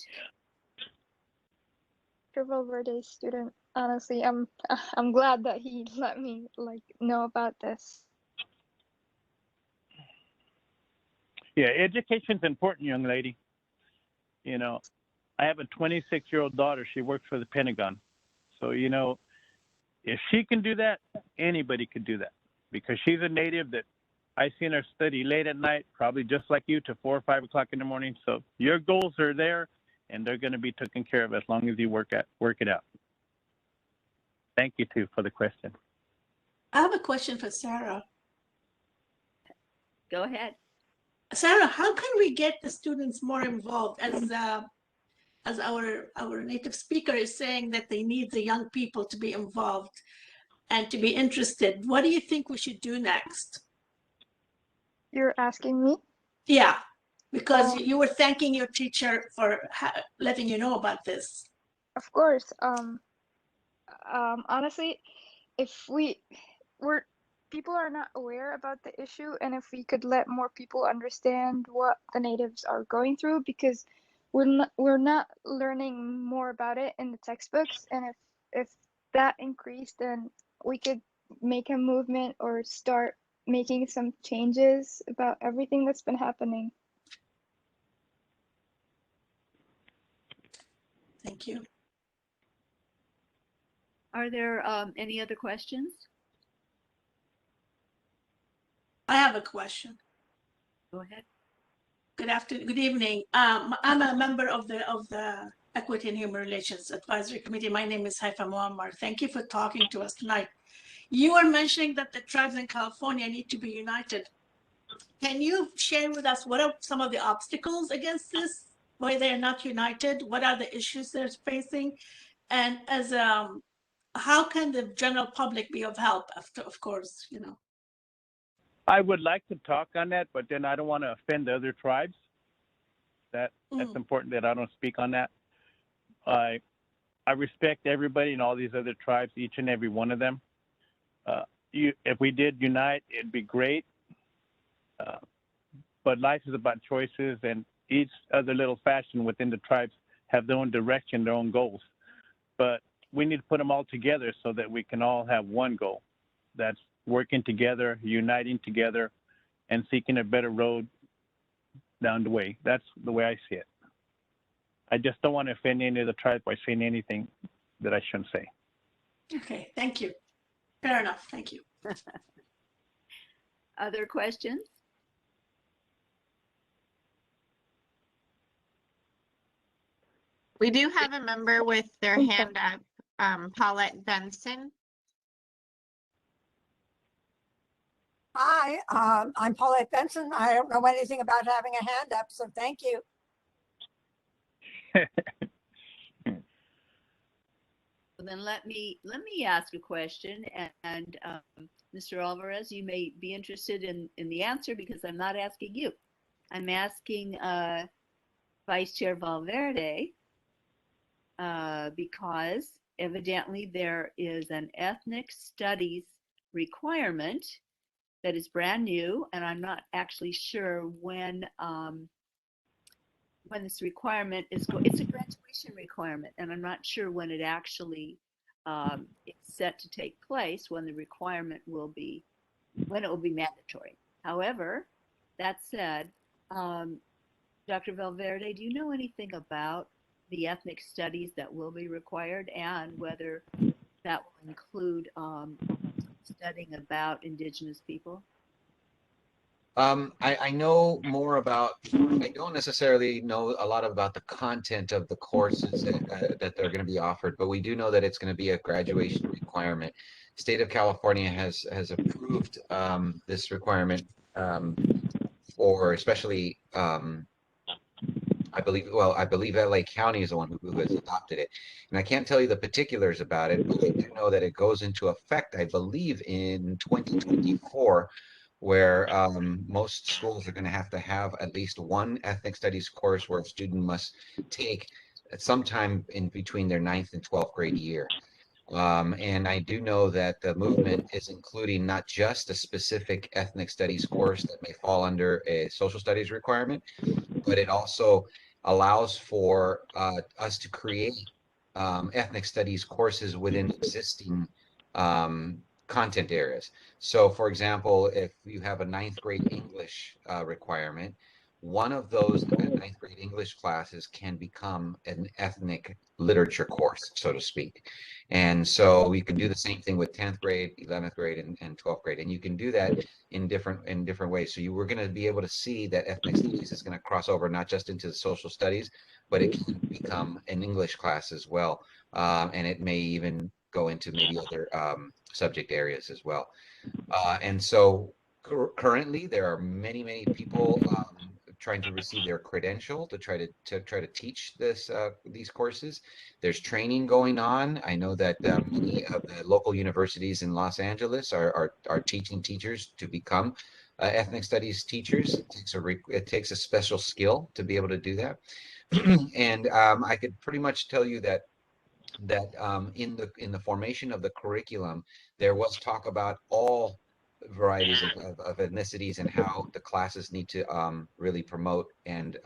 Triple Verde student. Honestly, I'm glad that he let me know about this. Yeah, education's important, young lady. You know, I have a 26-year-old daughter. She works for the Pentagon. So, you know, if she can do that, anybody could do that, because she's a native that I seen her study late at night, probably just like you, to 4 or 5 o'clock in the morning. So your goals are there, and they're going to be taken care of as long as you work it out. Thank you, too, for the question. I have a question for Sarah. Go ahead. Sarah, how can we get the students more involved? As our native speaker is saying that they need the young people to be involved and to be interested. What do you think we should do next? You're asking me? Yeah, because you were thanking your teacher for letting you know about this. Of course. Honestly, if we're people are not aware about the issue, and if we could let more people understand what the natives are going through, because we're not learning more about it in the textbooks, and if that increased, then we could make a movement or start making some changes about everything that's been happening. Thank you. Are there any other questions? I have a question. Go ahead. Good afternoon, good evening. I'm a member of the Equity and Human Relations Advisory Committee. My name is Haifa Muammar. Thank you for talking to us tonight. You were mentioning that the tribes in California need to be united. Can you share with us what are some of the obstacles against this? Why they're not united? What are the issues they're facing? And as how can the general public be of help? After, of course, you know. I would like to talk on that, but then I don't want to offend the other tribes. That's important that I don't speak on that. I respect everybody in all these other tribes, each and every one of them. If we did unite, it'd be great. But life is about choices, and each other little faction within the tribes have their own direction, their own goals. But we need to put them all together so that we can all have one goal. That's working together, uniting together, and seeking a better road down the way. That's the way I see it. I just don't want to offend any of the tribes by saying anything that I shouldn't say. Okay, thank you. Fair enough, thank you. Other questions? We do have a member with their hand up, Paulette Benson. Hi, I'm Paulette Benson. I don't know anything about having a hand up, so thank you. Well, then let me ask a question, and Mr. Alvarez, you may be interested in the answer because I'm not asking you. I'm asking Vice Chair Valverde because evidently there is an ethnic studies requirement that is brand new, and I'm not actually sure when this requirement is it's a graduation requirement, and I'm not sure when it actually is set to take place, when the requirement will be, when it will be mandatory. However, that said, Dr. Valverde, do you know anything about the ethnic studies that will be required, and whether that will include studying about Indigenous people? I know more about, I don't necessarily know a lot about the content of the courses that they're going to be offered, but we do know that it's going to be a graduation requirement. State of California has approved this requirement for especially, I believe LA County is the one who has adopted it. And I can't tell you the particulars about it, but I do know that it goes into effect, I believe, in 2024. Where most schools are going to have at least one ethnic studies course where a student must take at some time in between their 9th and 12th grade year. And I do know that the movement is including not just a specific ethnic studies course that may fall under a social studies requirement, but it also allows for us to create ethnic studies courses within existing content areas. So for example, if you have a 9th grade English requirement, one of those 9th grade English classes can become an ethnic literature course, so to speak. And so we can do the same thing with 10th grade, 11th grade, and 12th grade. And you can do that in different ways. So we're going to be able to see that ethnic studies is going to cross over not just into the social studies, but it can become an English class as well. And it may even go into maybe other subject areas as well. And so currently there are many people trying to receive their credential to try to teach these courses. There's training going on. I know that many of the local universities in Los Angeles are teaching teachers to become ethnic studies teachers. It takes a special skill to be able to do that. And I could pretty much tell you that in the formation of the curriculum, there was talk about all varieties of ethnicities and how the classes need to really promote and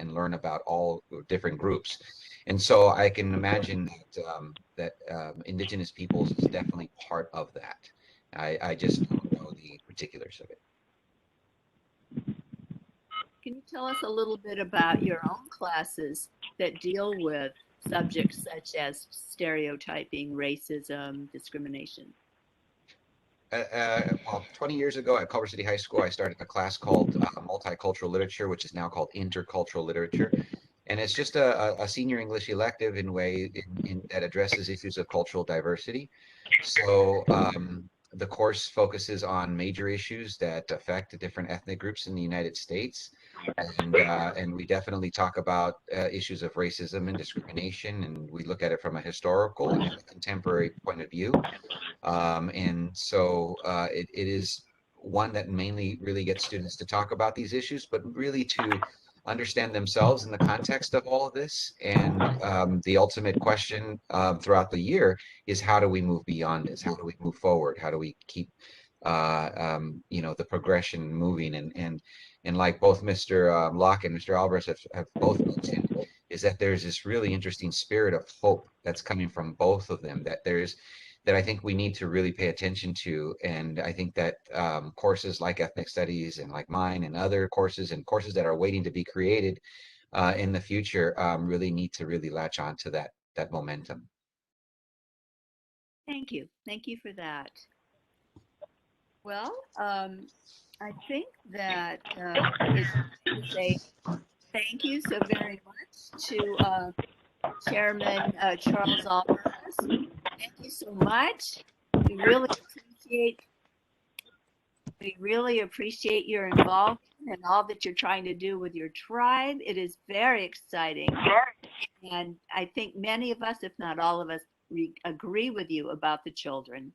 learn about all different groups. And so I can imagine that Indigenous peoples is definitely part of that. I just don't know the particulars of it. Can you tell us a little bit about your own classes that deal with subjects such as stereotyping, racism, discrimination? Well, 20 years ago at Culver City High School, I started a class called Multicultural Literature, which is now called Intercultural Literature. And it's just a senior English elective that addresses issues of cultural diversity. So the course focuses on major issues that affect different ethnic groups in the United States. And we definitely talk about issues of racism and discrimination, and we look at it from a historical and a contemporary point of view. And so it is one that mainly really gets students to talk about these issues, but really to understand themselves in the context of all of this. And the ultimate question throughout the year is, how do we move beyond this? How do we move forward? How do we keep the progression moving? And like both Mr. Locke and Mr. Alvarez have both mentioned, is that there's this really interesting spirit of hope that's coming from both of them, that I think we need to really pay attention to. And I think that courses like ethnic studies and like mine and other courses and courses that are waiting to be created in the future really need to really latch on to that momentum. Thank you. Thank you for that. Well, I think that it's to say thank you so very much to Chairman Charles Alvarez. Thank you so much. We really appreciate your involvement and all that you're trying to do with your tribe. It is very exciting. And I think many of us, if not all of us, agree with you about the children.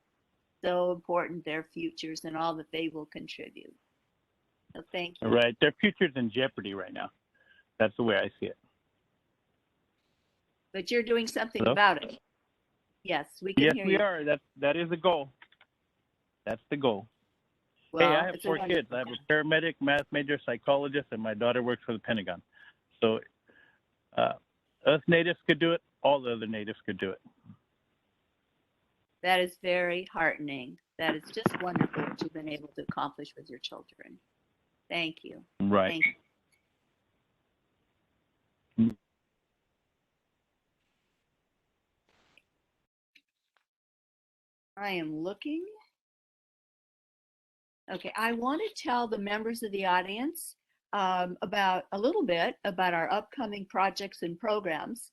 So important, their futures and all that they will contribute. So thank you. Right. Their future's in jeopardy right now. That's the way I see it. But you're doing something Hello? about it. Yes, we can Yes, hear we you. are. That is the goal. That's the goal. Well, hey, I have it's a 4 kids. I have a paramedic, math major, psychologist, and my daughter works for the Pentagon. So us natives could do it. All the other natives could do it. That is very heartening. That is just wonderful what you've been able to accomplish with your children. Thank you. Right. Thank you. I am looking. Okay, I want to tell the members of the audience about a little bit about our upcoming projects and programs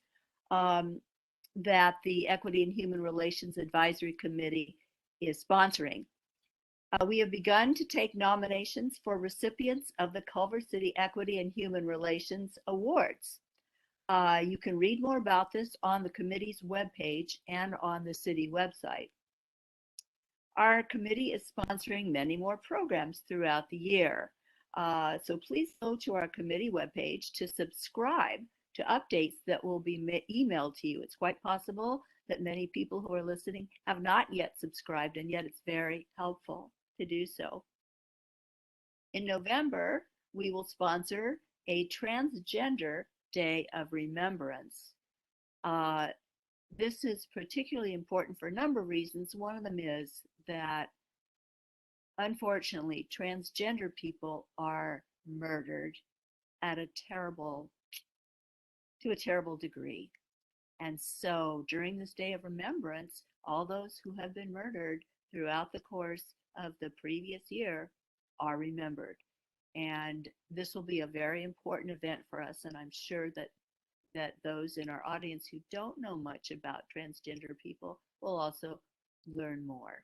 that the Equity and Human Relations Advisory Committee is sponsoring. We have begun to take nominations for recipients of the Culver City Equity and Human Relations Awards. You can read more about this on the committee's webpage and on the city website. Our committee is sponsoring many more programs throughout the year. So please go to our committee webpage to subscribe to updates that will be emailed to you. It's quite possible that many people who are listening have not yet subscribed, and yet it's very helpful to do so. In November, we will sponsor a Transgender Day of Remembrance. This is particularly important for a number of reasons. One of them is that, unfortunately, transgender people are murdered at to a terrible degree. And so during this Day of Remembrance, all those who have been murdered throughout the course of the previous year are remembered. And this will be a very important event for us, and I'm sure that those in our audience who don't know much about transgender people will also learn more.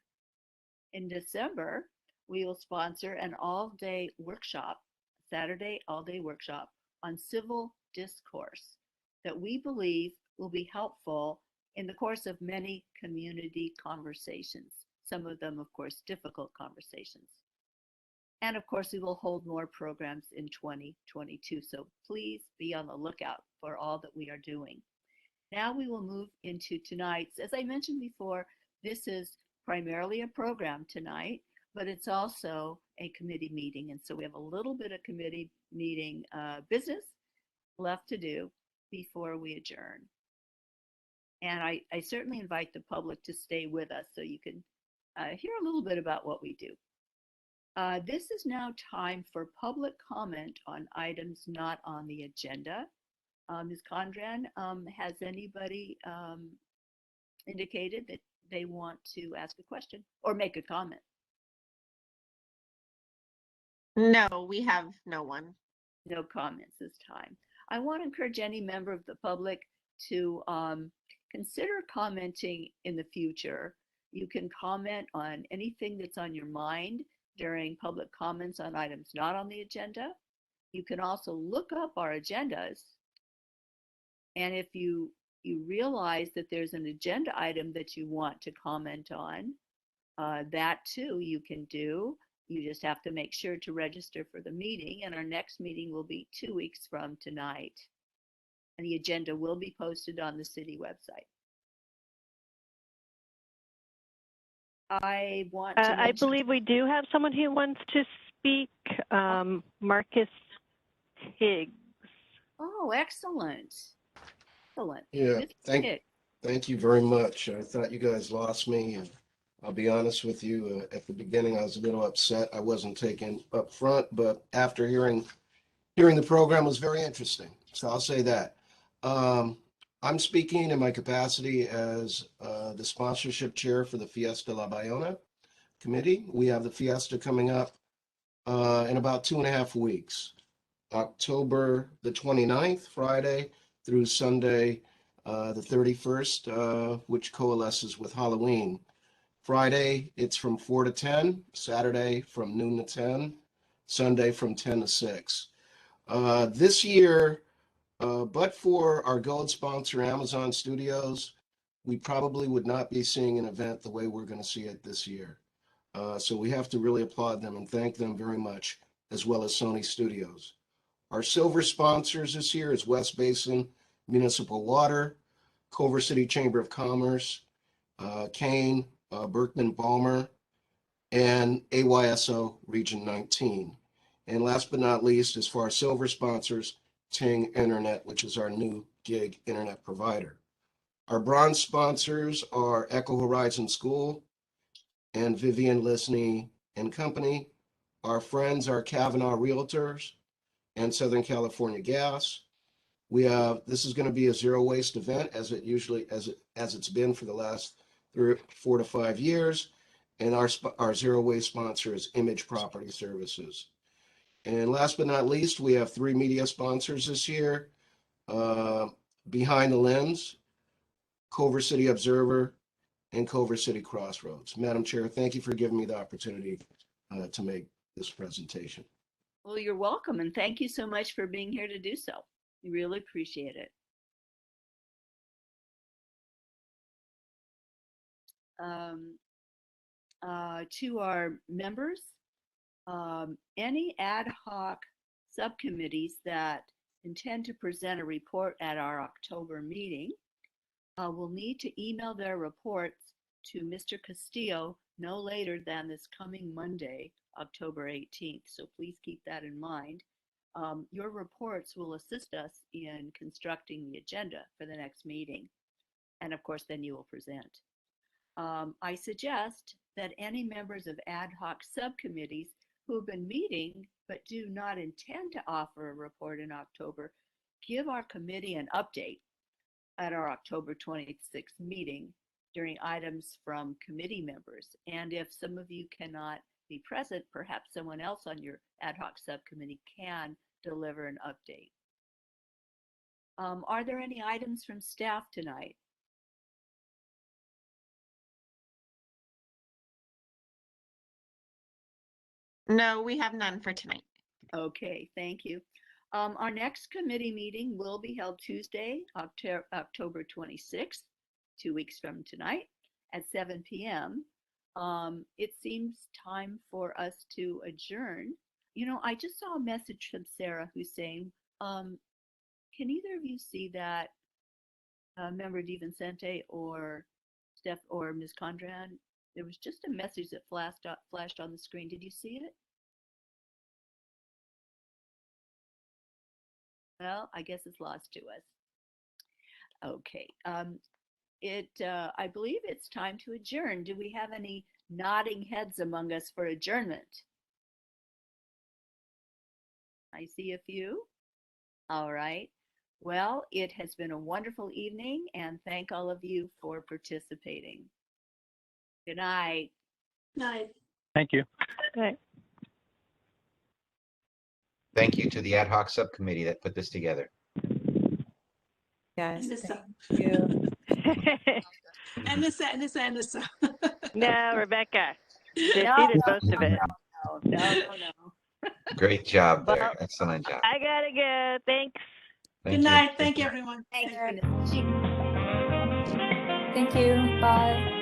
In December, we will sponsor an all-day workshop, Saturday all-day workshop on civil discourse that we believe will be helpful in the course of many community conversations, some of them, of course, difficult conversations. And of course, we will hold more programs in 2022. So please be on the lookout for all that we are doing. Now we will move into tonight's. As I mentioned before, this is primarily a program tonight. but it's also a committee meeting. And so we have a little bit of committee meeting business left to do before we adjourn. And I certainly invite the public to stay with us so you can hear a little bit about what we do. This is now time for public comment on items not on the agenda. Ms. Condran, has anybody indicated that they want to ask a question or make a comment? No, we have no one. No comments this time. I want to encourage any member of the public to consider commenting in the future. You can comment on anything that's on your mind during public comments on items not on the agenda. You can also look up our agendas. And if you realize that there's an agenda item that you want to comment on, that too you can do. You just have to make sure to register for the meeting, and our next meeting will be 2 weeks from tonight. And the agenda will be posted on the city website. I want to I believe we do have someone who wants to speak, Marcus Higgs. Oh, excellent. Excellent. Yeah, Mr. Higgs. thank you very much. I thought you guys lost me. And I'll be honest with you, at the beginning, I was a little upset. I wasn't taken up front, but after hearing the program was very interesting. So I'll say that. I'm speaking in my capacity as the sponsorship chair for the Fiesta La Biona committee. We have the Fiesta coming up in about 2.5 weeks, October the 29th, Friday, through Sunday, the 31st, which coalesces with Halloween. Friday, it's from 4 to 10, Saturday from noon to 10, Sunday from 10 to 6. This year, but for our gold sponsor, Amazon Studios, we probably would not be seeing an event the way we're going to see it this year. So we have to really applaud them and thank them very much, as well as Sony Studios. Our silver sponsors this year is West Basin Municipal Water, Culver City Chamber of Commerce, Kane, Berkman Balmer, and AYSO Region 19. And last but not least, as far as silver sponsors, Ting Internet, which is our new gig internet provider. Our bronze sponsors are Echo Horizon School and Vivian Listening and Company. Our friends are Kavanaugh Realtors and Southern California Gas. This is going to be a zero waste event, as it's been for the last 4 to 5 years. And our zero waste sponsor is Image Property Services. And last but not least, we have 3 media sponsors this year. Behind the Lens, Culver City Observer, and Culver City Crossroads. Madam Chair, thank you for giving me the opportunity to make this presentation. Well, you're welcome, and thank you so much for being here to do so. We really appreciate it. To our members, any ad hoc subcommittees that intend to present a report at our October meeting will need to email their reports to Mr. Castillo no later than this coming Monday, October 18th. So please keep that in mind. Your reports will assist us in constructing the agenda for the next meeting. And of course, then you will present. I suggest that any members of ad hoc subcommittees who have been meeting but do not intend to offer a report in October give our committee an update at our October 26th meeting during items from committee members. And if some of you cannot be present, perhaps someone else on your ad hoc subcommittee can deliver an update. Are there any items from staff tonight? No, we have none for tonight. Okay, thank you. Our next committee meeting will be held Tuesday, October 26th, 2 weeks from tonight at 7 p.m. It seems time for us to adjourn. You know, I just saw a message from Sarah who's saying, can either of you see that Member DiVincente or Steph or Ms. Condran? There was just a message that flashed on the screen. Did you see it? Well, I guess it's lost to us. Okay. I believe it's time to adjourn. Do we have any nodding heads among us for adjournment? I see a few. All right. Well, it has been a wonderful evening, and thank all of you for participating. Good night. Night. Thank you. Good night. Thank you to the ad hoc subcommittee that put this together. Yes, Anissa. thank you. Anissa. No, Rebecca. She did No, most of it. no. Great job there. Well, Excellent job. I gotta go. Thanks. Thank Good you. night. Thank you, everyone. Thank you. Thank you. Bye.